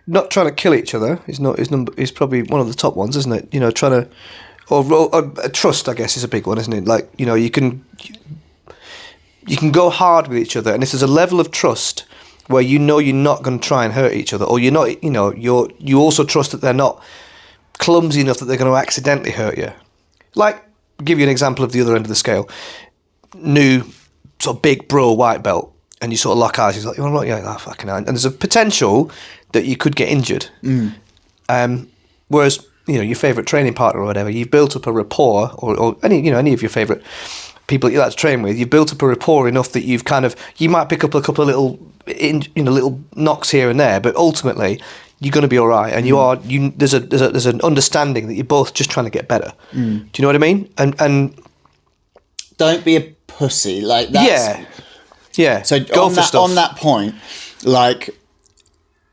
[SPEAKER 1] not trying to kill each other is probably one of the top ones, isn't it? You know, trying to or trust, I guess, is a big one, isn't it? Like, you know, you can go hard with each other, and if there's a level of trust where you know you're not going to try and hurt each other, or you're not, you know, you also trust that they're not clumsy enough that they're going to accidentally hurt you. Like, give you an example of the other end of the scale. New sort of big bro white belt, and you sort of lock eyes. He's like, "You want to look?" Yeah, oh, fucking hell. And there's a potential that you could get injured. Whereas, you know, your favourite training partner or whatever, you've built up a rapport, or any of your favourite people that you like to train with, you've built up a rapport enough that you might pick up a couple of little knocks here and there, but ultimately you're going to be all right, and there's an understanding that you're both just trying to get better. Do you know what I mean? And
[SPEAKER 2] don't be a pussy. Like, that's...
[SPEAKER 1] Yeah.
[SPEAKER 2] So
[SPEAKER 1] go for stuff.
[SPEAKER 2] On that point, like,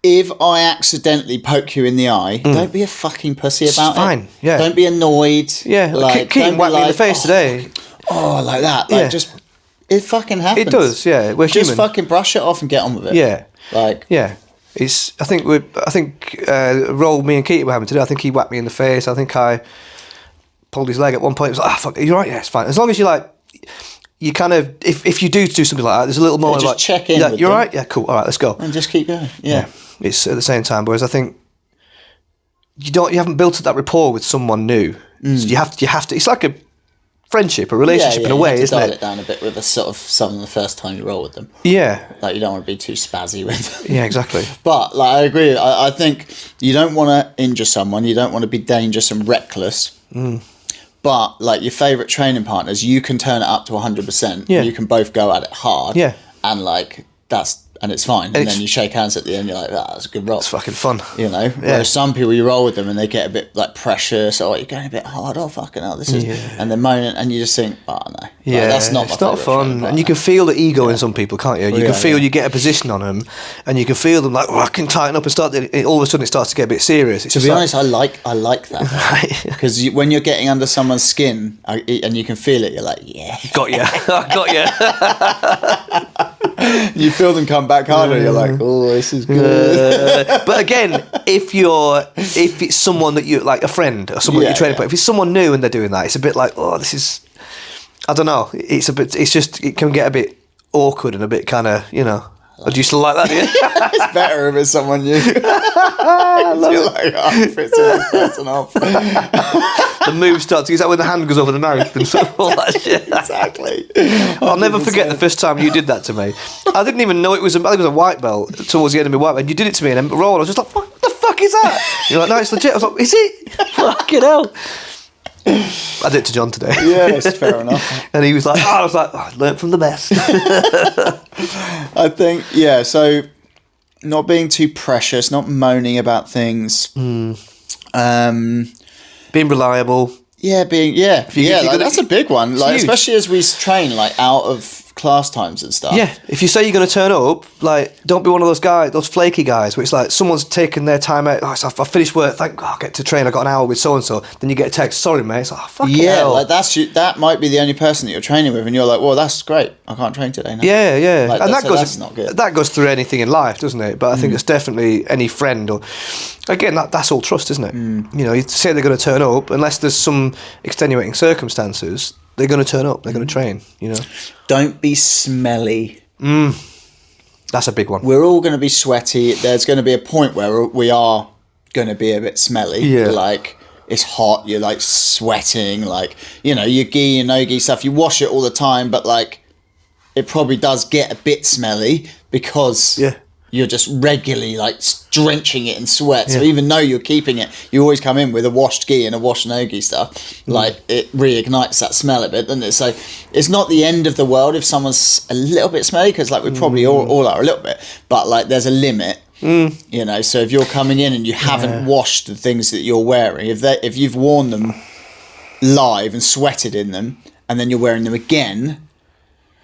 [SPEAKER 2] if I accidentally poke you in the eye, don't be a fucking pussy about it.
[SPEAKER 1] Fine. Yeah.
[SPEAKER 2] Don't be annoyed.
[SPEAKER 1] Yeah.
[SPEAKER 2] Like,
[SPEAKER 1] Keaton whacked me in the face today.
[SPEAKER 2] Oh, like that. Like, just It fucking happens.
[SPEAKER 1] It does, yeah. We're
[SPEAKER 2] just
[SPEAKER 1] human.
[SPEAKER 2] fucking brush it off and get on with it.
[SPEAKER 1] Yeah.
[SPEAKER 2] Like,
[SPEAKER 1] yeah. I think role me and Keith were having today. I think he whacked me in the face. I think I pulled his leg at one point. It was like, fuck, are you right? Yeah, it's fine. As long as you kind of, if you do something like that, there's a little more
[SPEAKER 2] just
[SPEAKER 1] like,
[SPEAKER 2] check in.
[SPEAKER 1] Yeah,
[SPEAKER 2] with
[SPEAKER 1] you're
[SPEAKER 2] them
[SPEAKER 1] right. Yeah, cool. All right, let's go.
[SPEAKER 2] And just keep going. Yeah.
[SPEAKER 1] It's at the same time. Whereas I think you haven't built up that rapport with someone new. So you have to. It's like a friendship, a relationship in a way, isn't
[SPEAKER 2] dial
[SPEAKER 1] it?
[SPEAKER 2] it down a bit with a sort of someone the first time you roll with them.
[SPEAKER 1] Yeah.
[SPEAKER 2] Like, you don't want to be too spazzy with them.
[SPEAKER 1] Yeah, exactly.
[SPEAKER 2] But like, I agree. I think you don't want to injure someone. You don't want to be dangerous and reckless. But like your favourite training partners, you can turn it up to 100%.
[SPEAKER 1] Yeah.
[SPEAKER 2] You can both go at it hard.
[SPEAKER 1] Yeah.
[SPEAKER 2] And like and it's fine. And then you shake hands at the end. You're like, that's a good roll.
[SPEAKER 1] It's fucking fun.
[SPEAKER 2] You know. Whereas some people, you roll with them and they get a bit like precious. Oh, you're going a bit hard. Oh, fucking hell, this is. And they're moaning, and you just think, oh no,
[SPEAKER 1] Yeah,
[SPEAKER 2] like, that's not.
[SPEAKER 1] It's
[SPEAKER 2] my
[SPEAKER 1] not
[SPEAKER 2] favourite
[SPEAKER 1] fun,
[SPEAKER 2] training
[SPEAKER 1] and you can feel the ego in some people, can't you? You can feel you get a position on them, and you can feel them like, I can tighten up and start. All of a sudden, it starts to get a bit serious. It's
[SPEAKER 2] To be honest, I like that because when you're getting under someone's skin and you can feel it, you're like, yeah,
[SPEAKER 1] got you, got you.
[SPEAKER 2] You feel them come back harder. You're like, oh, this is good.
[SPEAKER 1] But again, if it's someone that you like, a friend or someone that you're training, but if it's someone new and they're doing that, it's a bit like, oh, this is. I don't know. It's a bit. It's just. It can get a bit awkward and a bit kind of, you know. Or do you still like that? Do you?
[SPEAKER 2] It's better if it's someone new. I love it. Like, oh, fits this person off.
[SPEAKER 1] The move starts. Is that when the hand goes over the mouth and stuff, all that shit?
[SPEAKER 2] Exactly.
[SPEAKER 1] I'll never forget the first time you did that to me. I didn't even know it was. I think it was a white belt towards the end of my white belt. And you did it to me, and then roll. I was just like, "What the fuck is that?" You're like, "No, it's legit." I was like, "Is it?" Fucking hell. I did it to John today.
[SPEAKER 2] Yeah, that's fair enough.
[SPEAKER 1] And he was like, I was like, I learned from the best.
[SPEAKER 2] I think, so not being too precious, not moaning about things.
[SPEAKER 1] Being reliable.
[SPEAKER 2] That's a big one. Like,
[SPEAKER 1] huge.
[SPEAKER 2] especially as we train like out of class times and stuff.
[SPEAKER 1] Yeah, if you say you're going to turn up, like, don't be one of those guys, those flaky guys, where it's like someone's taken their time out. Oh, I finished work. Thank God, I get to train. I got an hour with so and so. Then you get a text. Sorry, mate. It's like, oh, fucking hell.
[SPEAKER 2] Like that might be the only person that you're training with, and you're like, well, that's great. I can't train today. No.
[SPEAKER 1] Yeah.
[SPEAKER 2] Like,
[SPEAKER 1] And
[SPEAKER 2] that's not good.
[SPEAKER 1] That goes through anything in life, doesn't it? But I think it's definitely any friend or. Again, that's all trust, isn't it? You know, you say they're going to turn up, unless there's some extenuating circumstances. They're going to turn up. They're going to train. You know.
[SPEAKER 2] Don't be smelly.
[SPEAKER 1] That's a big one.
[SPEAKER 2] We're all going to be sweaty. There's going to be a point where we are going to be a bit smelly.
[SPEAKER 1] Yeah.
[SPEAKER 2] Like, it's hot. You're like sweating. Like, you know, your gi and no gi stuff. You wash it all the time, but like, it probably does get a bit smelly because you're just regularly like drenching it in sweat. So even though you're keeping it, you always come in with a washed gi and a washed no gi stuff. Like, it reignites that smell a bit, doesn't it? So it's not the end of the world if someone's a little bit smelly, because like we probably all are a little bit, but like there's a limit. You know, so if you're coming in and you haven't washed the things that you're wearing, if you've worn them live and sweated in them, and then you're wearing them again,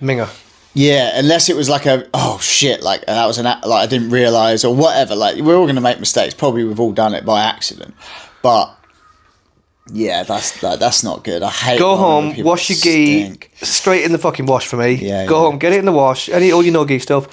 [SPEAKER 1] Minger.
[SPEAKER 2] yeah, unless it was like like that was I didn't realise or whatever. Like, we're all going to make mistakes. Probably we've all done it by accident, but yeah, that's not good. I hate.
[SPEAKER 1] Go home, wash your gi straight in the fucking wash for me. Go home, get it in the wash. All your no gi stuff.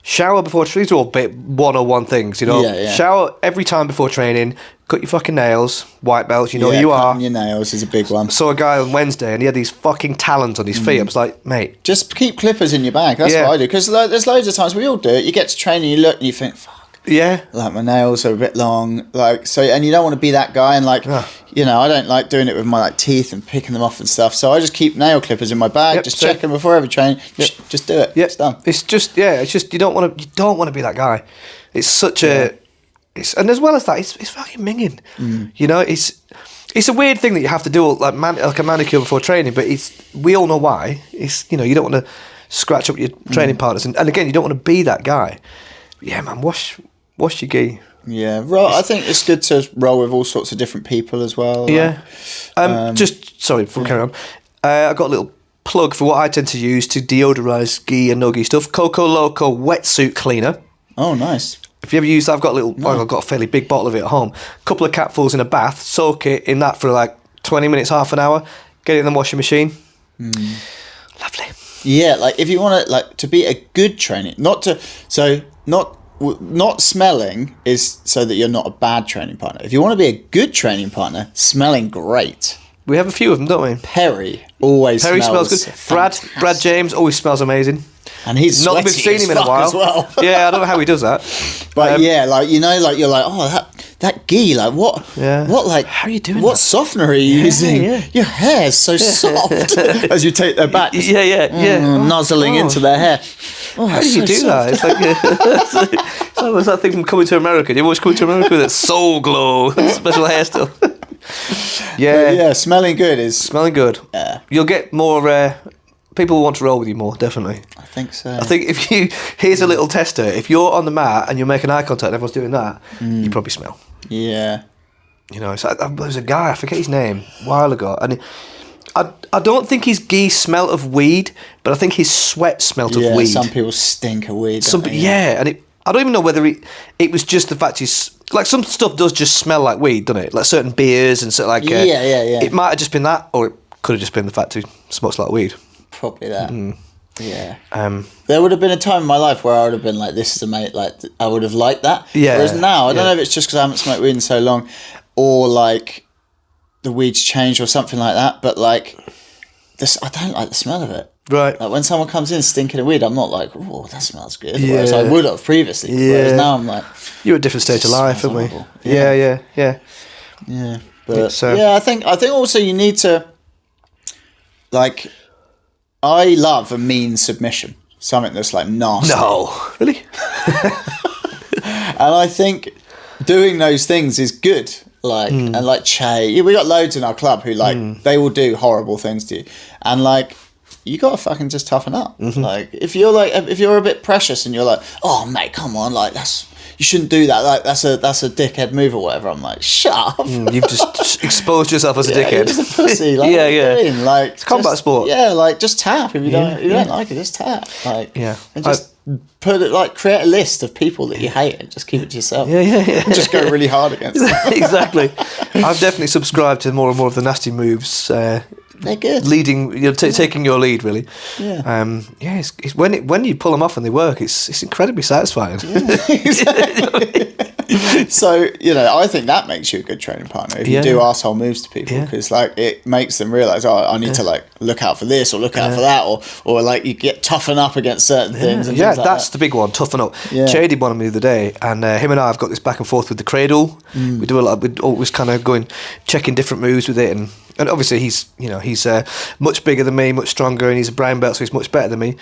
[SPEAKER 1] Shower before. These are all bit 101 things, you know. Shower every time before training. Cut your fucking nails. White belts, you know who you are.
[SPEAKER 2] Your nails is a big one.
[SPEAKER 1] Saw a guy on Wednesday and he had these fucking talons on his feet. I was like, mate,
[SPEAKER 2] just keep clippers in your bag. That's what I do, because there's loads of times we all do it. You get to train and you look and you think, fuck.
[SPEAKER 1] Yeah.
[SPEAKER 2] Like, my nails are a bit long. Like, so, and you don't want to be that guy. And like, you know, I don't like doing it with my like teeth and picking them off and stuff. So I just keep nail clippers in my bag. Just check them before every train. Just do it. It's done.
[SPEAKER 1] It's just you don't want to be that guy. It's such a. And as well as that, it's fucking minging. You know, it's a weird thing that you have to do like a manicure before training, but we all know why. It's, you know, you don't want to scratch up your training partners, and again, you don't want to be that guy. But yeah, man, wash your gi.
[SPEAKER 2] Yeah, I think it's good to roll with all sorts of different people as well.
[SPEAKER 1] Yeah. Sorry, before we carry on, I got a little plug for what I tend to use to deodorise gi and no gi stuff. Coco Loco wetsuit cleaner.
[SPEAKER 2] Oh, nice.
[SPEAKER 1] If you ever use that, I've got a fairly big bottle of it at home. A couple of capfuls in a bath, soak it in that for like 20 minutes, half an hour, get it in the washing machine. Lovely.
[SPEAKER 2] Yeah, like if you want to, like, to be a good training, not smelling is so that you're not a bad training partner. If you want to be a good training partner, smelling great.
[SPEAKER 1] We have a few of them, don't we?
[SPEAKER 2] Perry always smells
[SPEAKER 1] good.
[SPEAKER 2] fantastic.
[SPEAKER 1] Brad James always smells amazing.
[SPEAKER 2] And he's
[SPEAKER 1] not been
[SPEAKER 2] sweaty
[SPEAKER 1] seen him in a
[SPEAKER 2] fuck
[SPEAKER 1] while.
[SPEAKER 2] as well.
[SPEAKER 1] Yeah, I don't know how he does that.
[SPEAKER 2] But yeah, like, you know, like, you're like, oh, that ghee, like, what, like,
[SPEAKER 1] how are you doing
[SPEAKER 2] what
[SPEAKER 1] that?
[SPEAKER 2] softener are you using?
[SPEAKER 1] Yeah.
[SPEAKER 2] Your hair's so soft. As you take their back, nuzzling into their hair. Oh,
[SPEAKER 1] How do you do that? It's like it's almost that thing from Coming to America. Do you watch Coming to America with that Soul Glow special hairstyle?
[SPEAKER 2] Yeah, smelling good is
[SPEAKER 1] smelling good.
[SPEAKER 2] Yeah,
[SPEAKER 1] you'll get more. People will want to roll with you more, definitely.
[SPEAKER 2] I think so.
[SPEAKER 1] I think here's a little tester. If you're on the mat and you're making eye contact and everyone's doing that, you probably smell.
[SPEAKER 2] Yeah.
[SPEAKER 1] You know, there was a guy, I forget his name, a while ago, and I don't think his geese smelt of weed, but I think his sweat smelt of weed.
[SPEAKER 2] Some people stink of weed.
[SPEAKER 1] And I don't even know whether it was just the fact he's like, some stuff does just smell like weed, doesn't it? Like certain beers and like
[SPEAKER 2] yeah.
[SPEAKER 1] It might have just been that, or it could have just been the fact he smokes like weed.
[SPEAKER 2] Probably that. Yeah. There would have been a time in my life where I would have been like, this is a mate, like, I would have liked that.
[SPEAKER 1] Yeah.
[SPEAKER 2] Whereas now, I don't know if it's just because I haven't smoked weed in so long, or like the weed's changed or something like that, but like this, I don't like the smell of it.
[SPEAKER 1] Right.
[SPEAKER 2] Like when someone comes in stinking of weed, I'm not like, oh, that smells good. Whereas I would have previously.
[SPEAKER 1] Yeah.
[SPEAKER 2] Whereas now I'm like,
[SPEAKER 1] you're at a different stage of life, aren't we?
[SPEAKER 2] horrible.
[SPEAKER 1] Yeah.
[SPEAKER 2] But
[SPEAKER 1] So
[SPEAKER 2] I think also you need to, like, I love a mean submission, something that's like nasty.
[SPEAKER 1] no, really.
[SPEAKER 2] And I think doing those things is good. Like, and like Che, we got loads in our club who like, they will do horrible things to you. And like, you gotta fucking just toughen up. Like, if you're a bit precious and you're like, oh mate, come on, like you shouldn't do that. Like that's a dickhead move or whatever. I'm like, shut up.
[SPEAKER 1] You've just exposed yourself as a dickhead.
[SPEAKER 2] You're just a pussy. Like,
[SPEAKER 1] Yeah.
[SPEAKER 2] what are you doing? Like,
[SPEAKER 1] It's combat sport.
[SPEAKER 2] Yeah, like just tap if you don't like it, just tap. Like,
[SPEAKER 1] Yeah.
[SPEAKER 2] and just put it, like, create a list of people that you hate and just keep it to yourself.
[SPEAKER 1] Yeah.
[SPEAKER 2] And just go really hard against them.
[SPEAKER 1] Exactly. I've definitely subscribed to more and more of the nasty moves.
[SPEAKER 2] They're good.
[SPEAKER 1] Leading, taking your lead, really.
[SPEAKER 2] Yeah.
[SPEAKER 1] It's when you pull them off and they work, it's incredibly satisfying.
[SPEAKER 2] So, I think that makes you a good training partner if you do arsehole moves to people, because like it makes them realise, oh, I need to like look out for this or look out for that, or like you get toughen up against certain things. And things like
[SPEAKER 1] that's
[SPEAKER 2] that.
[SPEAKER 1] the big one. Toughen up.
[SPEAKER 2] Yeah.
[SPEAKER 1] Che did one of me the other day, and him and I have got this back and forth with the cradle. We do a lot. We always kind of going checking different moves with it, and obviously he's much bigger than me, much stronger, and he's a brown belt, so he's much better than me.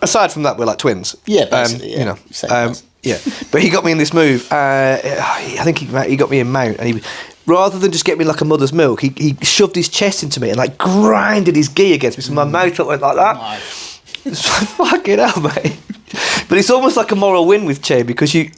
[SPEAKER 1] Aside from that, we're like twins.
[SPEAKER 2] Yeah, basically. Same
[SPEAKER 1] Yeah, but he got me in this move. I think he got me in mount, and he, rather than just get me like a mother's milk, he shoved his chest into me and like grinded his gi against me, so my mouth went like that.
[SPEAKER 2] Nice.
[SPEAKER 1] It's like, fucking hell, mate. But it's almost like a moral win with Che, because you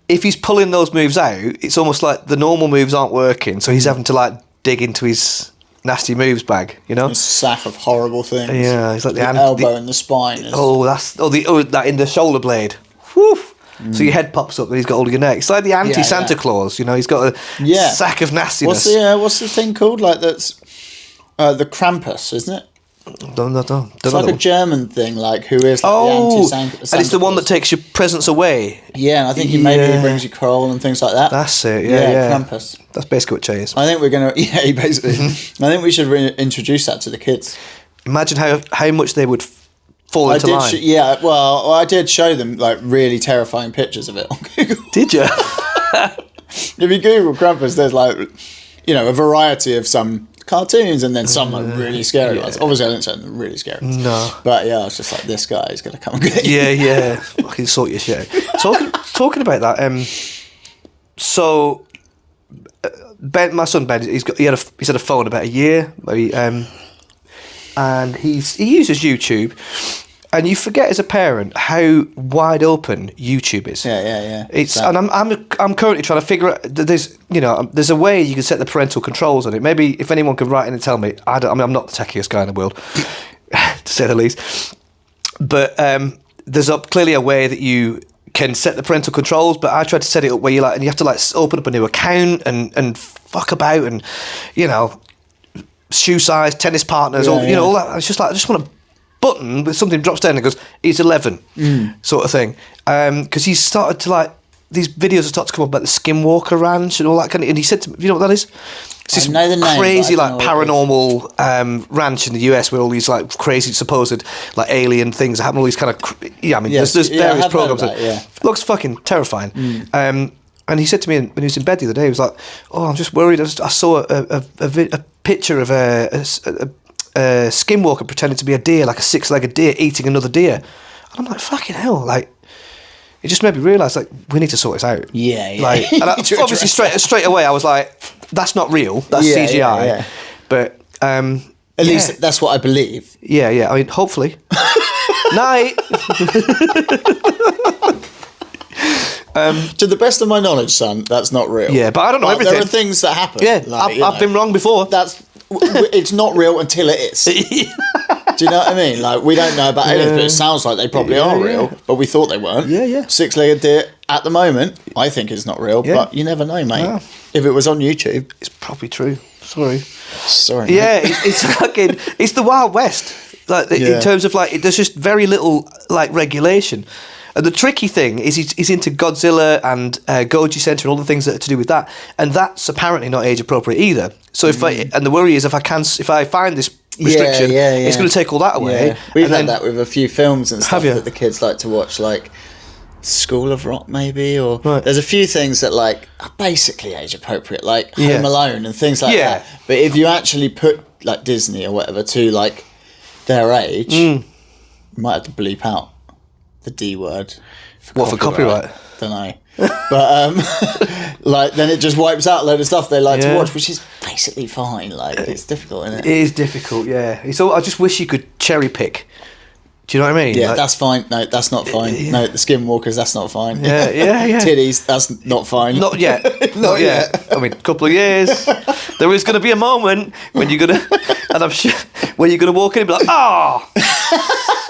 [SPEAKER 1] if he's pulling those moves out, it's almost like the normal moves aren't working, so he's having to like dig into his nasty moves bag,
[SPEAKER 2] A sack of horrible things.
[SPEAKER 1] Yeah, it's like the
[SPEAKER 2] elbow and the spine.
[SPEAKER 1] That in the shoulder blade. Whew. So your head pops up and he's got all of your neck. It's like the anti-Santa Claus, he's got a sack of nastiness.
[SPEAKER 2] What's the thing called? Like that's the Krampus, isn't it?
[SPEAKER 1] Don't
[SPEAKER 2] It's
[SPEAKER 1] know
[SPEAKER 2] like a German thing, like who is like the anti-Santa Claus.
[SPEAKER 1] And it's the one that takes your presents away.
[SPEAKER 2] Yeah, and I think maybe he brings you coal and things like that.
[SPEAKER 1] That's it, yeah.
[SPEAKER 2] Krampus.
[SPEAKER 1] That's basically what Che is.
[SPEAKER 2] I think we're going to, basically. I think we should introduce that to the kids.
[SPEAKER 1] Imagine how much they would fall into line.
[SPEAKER 2] I did show them like really terrifying pictures of it on Google.
[SPEAKER 1] Did you?
[SPEAKER 2] If you Google Krampus, there's like, a variety of some cartoons and then some like really scary ones. Obviously, I didn't say them really scary ones. No. But I was just like, this guy is going to come and get you.
[SPEAKER 1] Yeah. Fucking sort your shit out. Talking about that, so Ben, my son Ben, he's had a phone about a year, maybe, and he uses YouTube, and you forget as a parent how wide open YouTube is.
[SPEAKER 2] Yeah.
[SPEAKER 1] And I'm currently trying to figure out. There's a way you can set the parental controls on it. Maybe if anyone could write in and tell me, I'm not the techiest guy in the world, to say the least. But there's clearly a way that you can set the parental controls. But I tried to set it up where you have to open up a new account and fuck about and shoe size, tennis partners, all that. It's just like I just want to button, but something drops down and goes, he's 11, sort of thing. Because he's started to like, these videos have started to come up about the Skinwalker Ranch and all that kind of, and he said to me, you know what that is? It's this
[SPEAKER 2] know the name,
[SPEAKER 1] crazy
[SPEAKER 2] but I
[SPEAKER 1] like
[SPEAKER 2] don't know
[SPEAKER 1] paranormal ranch in the US where all these like crazy supposed like alien things happen, all these kind of, there's
[SPEAKER 2] I
[SPEAKER 1] various
[SPEAKER 2] have heard of
[SPEAKER 1] programs.
[SPEAKER 2] that, yeah.
[SPEAKER 1] Looks fucking terrifying. And he said to me when he was in bed the other day, he was like, "Oh, I'm just worried. I saw a picture of a skinwalker pretending to be a deer, like a 6-legged deer eating another deer." And I'm like, "Fucking hell!" Like, it just made me realise like we need to sort this out.
[SPEAKER 2] Yeah.
[SPEAKER 1] Like, and obviously straight away I was like, "That's not real. That's CGI."
[SPEAKER 2] Yeah.
[SPEAKER 1] But
[SPEAKER 2] at least that's what I believe.
[SPEAKER 1] Yeah. I mean, hopefully. Night.
[SPEAKER 2] To the best of my knowledge, son, that's not real.
[SPEAKER 1] Yeah, but I don't know everything.
[SPEAKER 2] There are things that happen.
[SPEAKER 1] Yeah, I've been wrong before.
[SPEAKER 2] It's not real until it is. Do you know what I mean? Like, we don't know about aliens, but it sounds like they probably are real, but we thought they weren't.
[SPEAKER 1] Yeah.
[SPEAKER 2] 6-legged deer, at the moment, I think it's not real, but you never know, mate. No. If it was on YouTube.
[SPEAKER 1] It's probably true. Sorry.
[SPEAKER 2] Mate.
[SPEAKER 1] Yeah, it's fucking, it's the Wild West. Like, in terms of, like, there's just very little, like, regulation. And the tricky thing is he's into Godzilla and Goji Center and all the things that are to do with that, and that's apparently not age appropriate either. So and the worry is if I find this restriction, it's going to take all that away.
[SPEAKER 2] Yeah. We've had that with a few films and stuff that the kids like to watch, like School of Rock maybe, or there's a few things that like are basically age appropriate, like Home Alone and things like that. But if you actually put like Disney or whatever to like their age, you might have to bleep out the D word.
[SPEAKER 1] For copyright?
[SPEAKER 2] Don't know. But like then it just wipes out a load of stuff they like to watch, which is basically fine. Like it's difficult, isn't it?
[SPEAKER 1] It is difficult, yeah. I just wish you could cherry pick. Do you know what I mean?
[SPEAKER 2] Yeah, like, that's fine. No, that's not fine. No, the Skinwalkers, that's not fine.
[SPEAKER 1] Yeah.
[SPEAKER 2] Titties, that's not fine.
[SPEAKER 1] Not yet. Not yet. I mean, a couple of years. There is going to be a moment when you're going to, and I'm sure, when you're going to walk in and be like,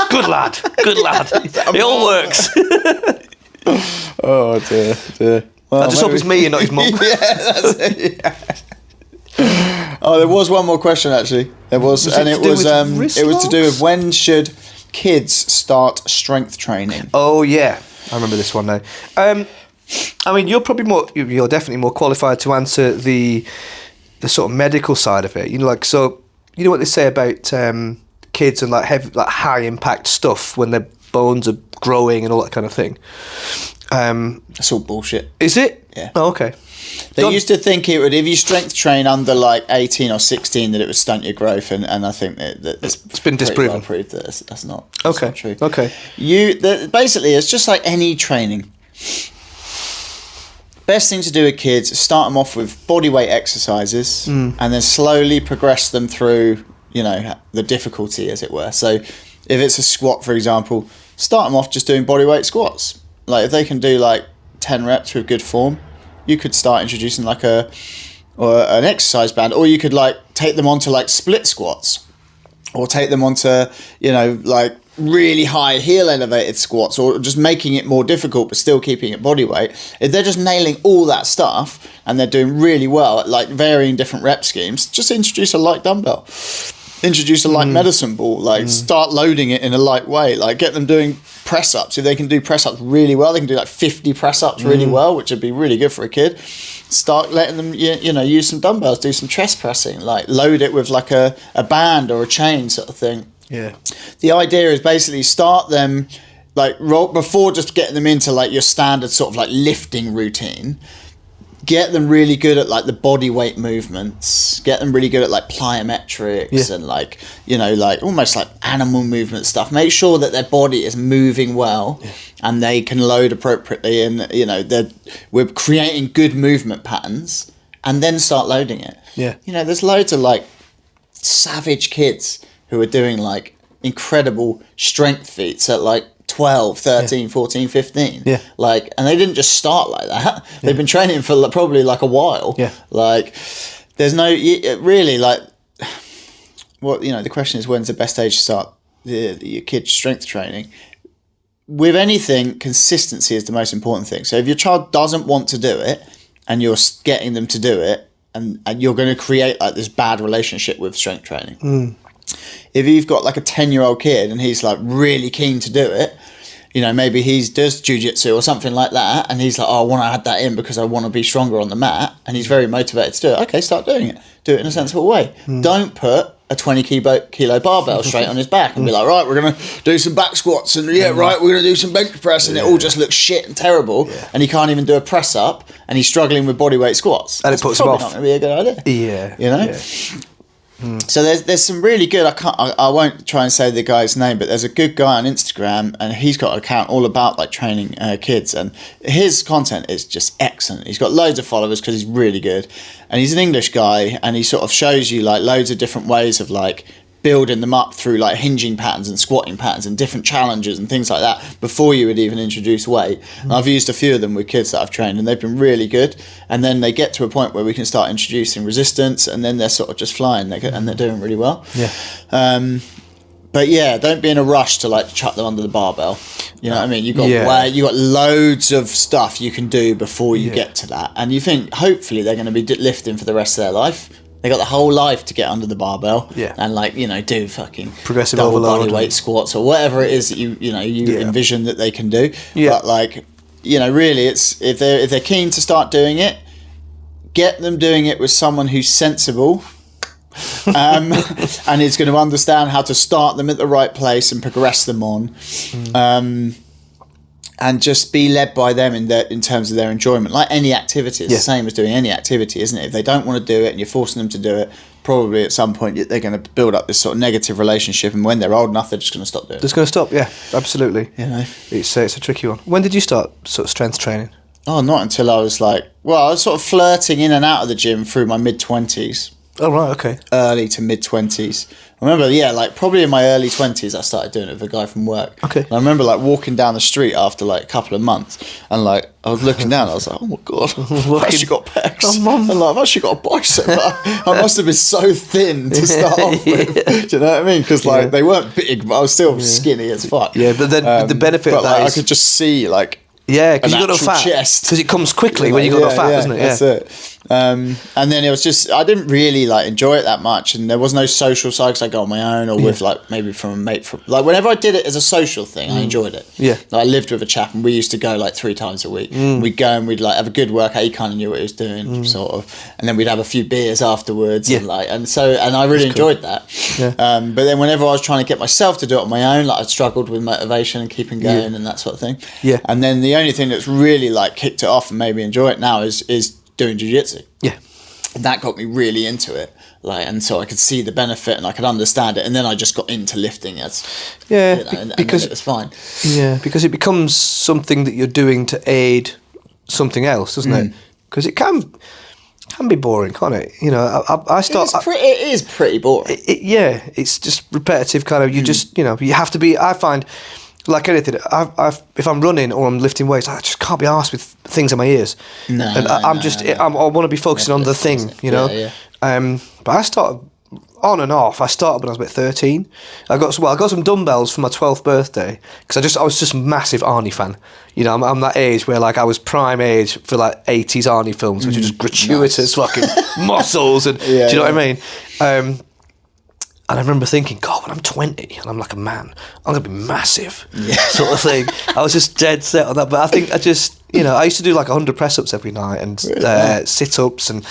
[SPEAKER 1] good lad. It all works.
[SPEAKER 2] Oh, dear. Well,
[SPEAKER 1] I just hope it's me and not his mum.
[SPEAKER 2] Yeah, that's it. Yeah. Oh, there was one more question actually. There was and it was to do with when should kids start strength training.
[SPEAKER 1] Oh yeah, I remember this one now. I mean, you're definitely more qualified to answer the sort of medical side of it. You know, like, so you know what they say about kids and like high impact stuff when their bones are growing and all that kind of thing.
[SPEAKER 2] That's all bullshit.
[SPEAKER 1] Is it?
[SPEAKER 2] Yeah.
[SPEAKER 1] Oh, okay.
[SPEAKER 2] They used to think it would, if you strength train under like 18 or 16, that it would stunt your growth, and I think that
[SPEAKER 1] it's been disproven.
[SPEAKER 2] Well proved that that's not true.
[SPEAKER 1] Okay.
[SPEAKER 2] Basically, it's just like any training. Best thing to do with kids is start them off with bodyweight exercises, and then slowly progress them through, the difficulty, as it were. So, if it's a squat, for example, start them off just doing bodyweight squats. Like if they can do like 10 reps with good form, you could start introducing like an exercise band, or you could like take them onto like split squats, or take them onto like really high heel elevated squats, or just making it more difficult but still keeping it body weight. If they're just nailing all that stuff and they're doing really well at like varying different rep schemes, just introduce a light dumbbell. Introduce a light medicine ball, like start loading it in a light way, like get them doing press ups. If they can do press ups really well, they can do like 50 press ups really well, which would be really good for a kid. Start letting them, use some dumbbells, do some chest pressing, like load it with like a band or a chain sort of thing.
[SPEAKER 1] Yeah.
[SPEAKER 2] The idea is basically start them like before just getting them into like your standard sort of like lifting routine. Get them really good at like the body weight movements. Get them really good at like plyometrics and like like almost like animal movement stuff. Make sure that their body is moving well and they can load appropriately, and we're creating good movement patterns, and then start loading it.
[SPEAKER 1] Yeah.
[SPEAKER 2] There's loads of like savage kids who are doing like incredible strength feats at like 12, 13, 14, 15.
[SPEAKER 1] Yeah.
[SPEAKER 2] Like, and they didn't just start like that. They've been training for probably like a while.
[SPEAKER 1] Yeah.
[SPEAKER 2] Like, there's no, really, like, what, the question is, when's the best age to start your kid's strength training? With anything, consistency is the most important thing. So if your child doesn't want to do it and you're getting them to do it, and you're going to create like this bad relationship with strength training. if you've got like a 10-year-old kid and he's like really keen to do it, you know, maybe he does jiu-jitsu or something like that, and he's like, oh, I want to add that in because I want to be stronger on the mat, and he's very motivated to do it. Okay, start doing it. Do it in a sensible way. Don't put a 20 kilo barbell straight on his back and be like, right, we're going to do some back squats, and right, we're going to do some bench press, and it all just looks shit and terrible, and he can't even do a press up, and he's struggling with bodyweight squats.
[SPEAKER 1] And it puts him off.
[SPEAKER 2] Not going to be a good idea.
[SPEAKER 1] Yeah.
[SPEAKER 2] You know?
[SPEAKER 1] Yeah.
[SPEAKER 2] So there's some really good. I won't try and say the guy's name, but there's a good guy on Instagram, and he's got an account all about like training kids, and his content is just excellent. He's got loads of followers because he's really good, and he's an English guy, and he sort of shows you like loads of different ways of like building them up through like hinging patterns and squatting patterns and different challenges and things like that before you would even introduce weight. And I've used a few of them with kids that I've trained, and they've been really good. And then they get to a point where we can start introducing resistance, and then they're sort of just flying, and they're doing really well. But yeah, don't be in a rush to like chuck them under the barbell. You know what I mean? You got loads of stuff you can do before you get to that, and you think hopefully they're going to be lifting for the rest of their life. They got the whole life to get under the barbell, and like, you know, do fucking
[SPEAKER 1] progressive
[SPEAKER 2] double
[SPEAKER 1] overload,
[SPEAKER 2] body weight squats or whatever it is that you envision that they can do. But like, you know, really, it's if they're keen to start doing it, get them doing it with someone who's sensible, and is going to understand how to start them at the right place and progress them on. And just be led by them in terms of their enjoyment. Like any activity, it's the same as doing any activity, isn't it? If they don't want to do it and you're forcing them to do it, probably at some point they're going to build up this sort of negative relationship, and when they're old enough, they're just going to stop doing it.
[SPEAKER 1] Just going to stop, yeah, absolutely.
[SPEAKER 2] You know?
[SPEAKER 1] It's a tricky one. When did you start sort of strength training?
[SPEAKER 2] Oh, not until I was like, well, I was sort of flirting in and out of the gym through my mid-20s.
[SPEAKER 1] Oh, right, okay.
[SPEAKER 2] Early to mid-20s. I remember, like probably in my early 20s, I started doing it with a guy from work.
[SPEAKER 1] Okay.
[SPEAKER 2] And I remember like walking down the street after like a couple of months, and like I was looking down, I was like, oh my God, I've actually got pecs.
[SPEAKER 1] Oh, Mum.
[SPEAKER 2] And like, I've actually got a bicep. I must have been so thin to start off with. Do you know what I mean? Because like they weren't big, but I was still skinny as fuck.
[SPEAKER 1] Yeah, but then the benefit of that
[SPEAKER 2] like,
[SPEAKER 1] is...
[SPEAKER 2] I could just see like...
[SPEAKER 1] Yeah, because you got no fat.
[SPEAKER 2] Chest.
[SPEAKER 1] Because it comes quickly when you got no fat, doesn't it?
[SPEAKER 2] That's it. And then it was just, I didn't really like enjoy it that much, and there was no social side because I go on my own or with like maybe from a mate. Like whenever I did it as a social thing, I enjoyed it.
[SPEAKER 1] Yeah.
[SPEAKER 2] Like, I lived with a chap, and we used to go like 3 times a week. We'd go and we'd like have a good workout. He kind of knew what he was doing, sort of, and then we'd have a few beers afterwards. And like, and I really enjoyed that.
[SPEAKER 1] Yeah.
[SPEAKER 2] But then whenever I was trying to get myself to do it on my own, like I struggled with motivation and keeping going and that sort of thing.
[SPEAKER 1] Yeah.
[SPEAKER 2] And then the only thing that's really like kicked it off and made me enjoy it now is doing jiu-jitsu.
[SPEAKER 1] Yeah.
[SPEAKER 2] And that got me really into it, like, and so I could see the benefit and I could understand it, and then I just got into lifting as and
[SPEAKER 1] because
[SPEAKER 2] then it was fine.
[SPEAKER 1] Yeah, because it becomes something that you're doing to aid something else, doesn't it? Because it can be boring, can't it? You know, I start.
[SPEAKER 2] It is pretty boring.
[SPEAKER 1] It's just repetitive kind of. You just, you know, you have to be. I find, like anything, if I'm running or I'm lifting weights, I just can't be arsed with things in my ears. I want to be focusing on the thing, you know. But I started on and off. I started when I was about 13. I got some dumbbells for my 12th birthday because I was just a massive Arnie fan. You know, I'm that age where like I was prime age for like 80s Arnie films, which are just gratuitous fucking muscles and do you know what I mean? And I remember thinking, God, when I'm 20 and I'm like a man, I'm going to be massive, sort of thing. I was just dead set on that. But I think I used to do like 100 press-ups every night and sit-ups and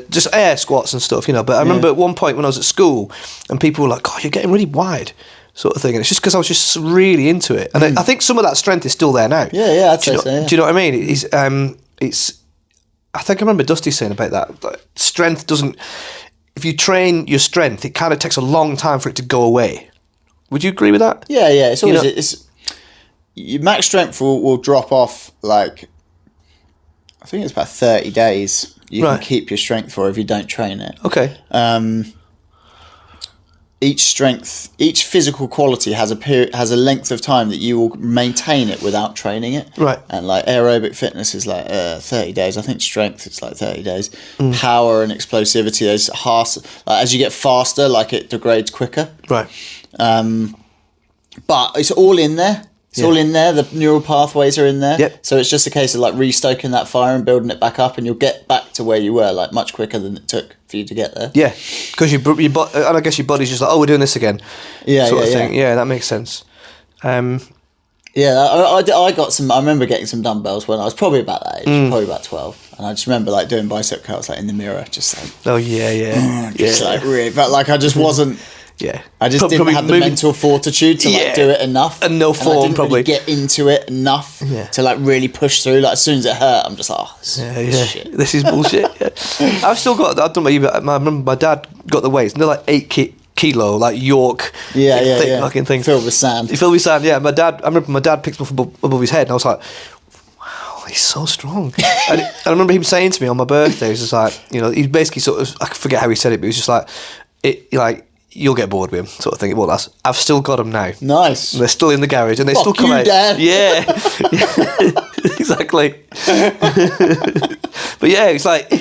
[SPEAKER 1] just air squats and stuff, you know. But I remember at one point when I was at school and people were like, God, you're getting really wide, sort of thing. And it's just because I was just really into it. And I think some of that strength is still there now.
[SPEAKER 2] Yeah, I'd say so, yeah.
[SPEAKER 1] Do you know what I mean? I think I remember Dusty saying about that. Like, strength doesn't... If you train your strength, it kind of takes a long time for it to go away. Would you agree with that?
[SPEAKER 2] Yeah. It's always your max strength will drop off. Like, I think it's about 30 days. You can keep your strength for if you don't train it.
[SPEAKER 1] Okay.
[SPEAKER 2] Each physical quality has a length of time that you will maintain it without training it.
[SPEAKER 1] Right.
[SPEAKER 2] And like aerobic fitness is like 30 days. I think strength is like 30 days. Power and explosivity is as you get faster, like it degrades quicker.
[SPEAKER 1] Right.
[SPEAKER 2] But it's all in there. It's all in there. The neural pathways are in there.
[SPEAKER 1] Yep.
[SPEAKER 2] So it's just a case of like restoking that fire and building it back up, and you'll get back to where you were like much quicker than it took for you to get there.
[SPEAKER 1] Yeah, because and I guess your body's just like, oh, we're doing this again. Sort of thing. Yeah, that makes sense.
[SPEAKER 2] Yeah, I got some. I remember getting some dumbbells when I was probably about that age, probably about 12, and I just remember like doing bicep curls like in the mirror, just like.
[SPEAKER 1] Oh yeah.
[SPEAKER 2] Like really, but like I just wasn't.
[SPEAKER 1] Yeah,
[SPEAKER 2] I just didn't have the mental fortitude to like do it enough,
[SPEAKER 1] and no form
[SPEAKER 2] I didn't
[SPEAKER 1] probably
[SPEAKER 2] really get into it enough to like really push through. Like as soon as it hurt, I'm just like, oh, this is shit.
[SPEAKER 1] This is bullshit. I've still got. I don't know about you, but I remember my dad got the weights, and they're like 8 kilo, like York, thick fucking thing,
[SPEAKER 2] filled with sand.
[SPEAKER 1] Yeah, my dad. I remember my dad picked them up above his head, and I was like, wow, he's so strong. and I remember him saying to me on my birthday, he was just like, he basically sort of, I forget how he said it, but he was just like, you'll get bored with him, sort of thing. Well, I've still got them now.
[SPEAKER 2] Nice.
[SPEAKER 1] And they're still in the garage, and they still come out.
[SPEAKER 2] Dad.
[SPEAKER 1] Yeah, exactly. But yeah, it's like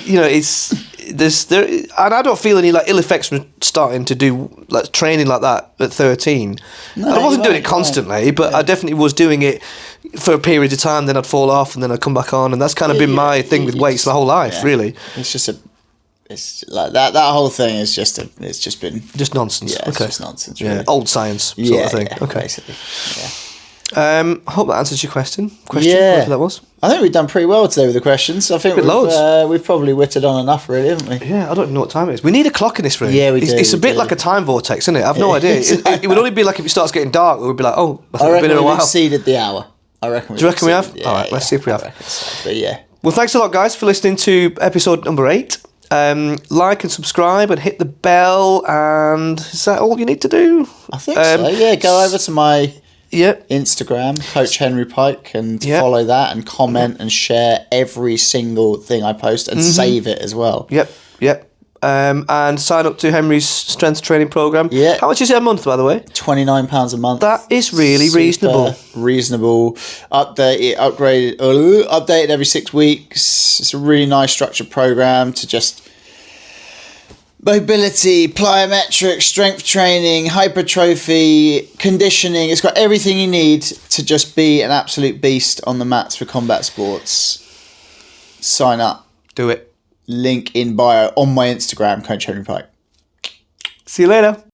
[SPEAKER 1] and I don't feel any like ill effects from starting to do like training like that at 13. No, I wasn't doing it constantly, but I definitely was doing it for a period of time. Then I'd fall off, and then I'd come back on, and that's kind of been my thing with weights my whole life, really.
[SPEAKER 2] It's just it's like that whole thing is just it's just been
[SPEAKER 1] just nonsense.
[SPEAKER 2] Yeah, it's just nonsense. Really.
[SPEAKER 1] Yeah, old science sort of thing.
[SPEAKER 2] Yeah,
[SPEAKER 1] okay,
[SPEAKER 2] basically. Yeah.
[SPEAKER 1] I hope that answers your question.
[SPEAKER 2] Yeah,
[SPEAKER 1] whatever that was.
[SPEAKER 2] I think we've done pretty well today with the questions. I think we've probably whittled on enough, really, haven't we?
[SPEAKER 1] Yeah, I don't even know what time it is. We need a clock in this room.
[SPEAKER 2] Yeah, we do.
[SPEAKER 1] It's a bit like a time vortex, isn't it? I've no idea. It would only be like if it starts getting dark, we'd be like, oh, I think we've been in a while.
[SPEAKER 2] We've exceeded the hour. I reckon.
[SPEAKER 1] Do you reckon we have?
[SPEAKER 2] Yeah,
[SPEAKER 1] all right, let's see if we have.
[SPEAKER 2] So. But yeah.
[SPEAKER 1] Well, thanks a lot, guys, for listening to episode number 8. Like and subscribe and hit the bell, and is that all you need to do?
[SPEAKER 2] I think so. Yeah, go over to my Instagram, Coach Henry Pike, and follow that and comment and share every single thing I post and save it as well. Yep.
[SPEAKER 1] And sign up to Henry's strength training program.
[SPEAKER 2] Yeah.
[SPEAKER 1] How much is it a month, by the way?
[SPEAKER 2] £29 a month.
[SPEAKER 1] That is really reasonable.
[SPEAKER 2] Reasonable. Updated every 6 weeks. It's a really nice structured program to just mobility, plyometrics, strength training, hypertrophy, conditioning. It's got everything you need to just be an absolute beast on the mats for combat sports. Sign up.
[SPEAKER 1] Do it.
[SPEAKER 2] Link in bio on my Instagram, Coach Henry Pike.
[SPEAKER 1] See you later.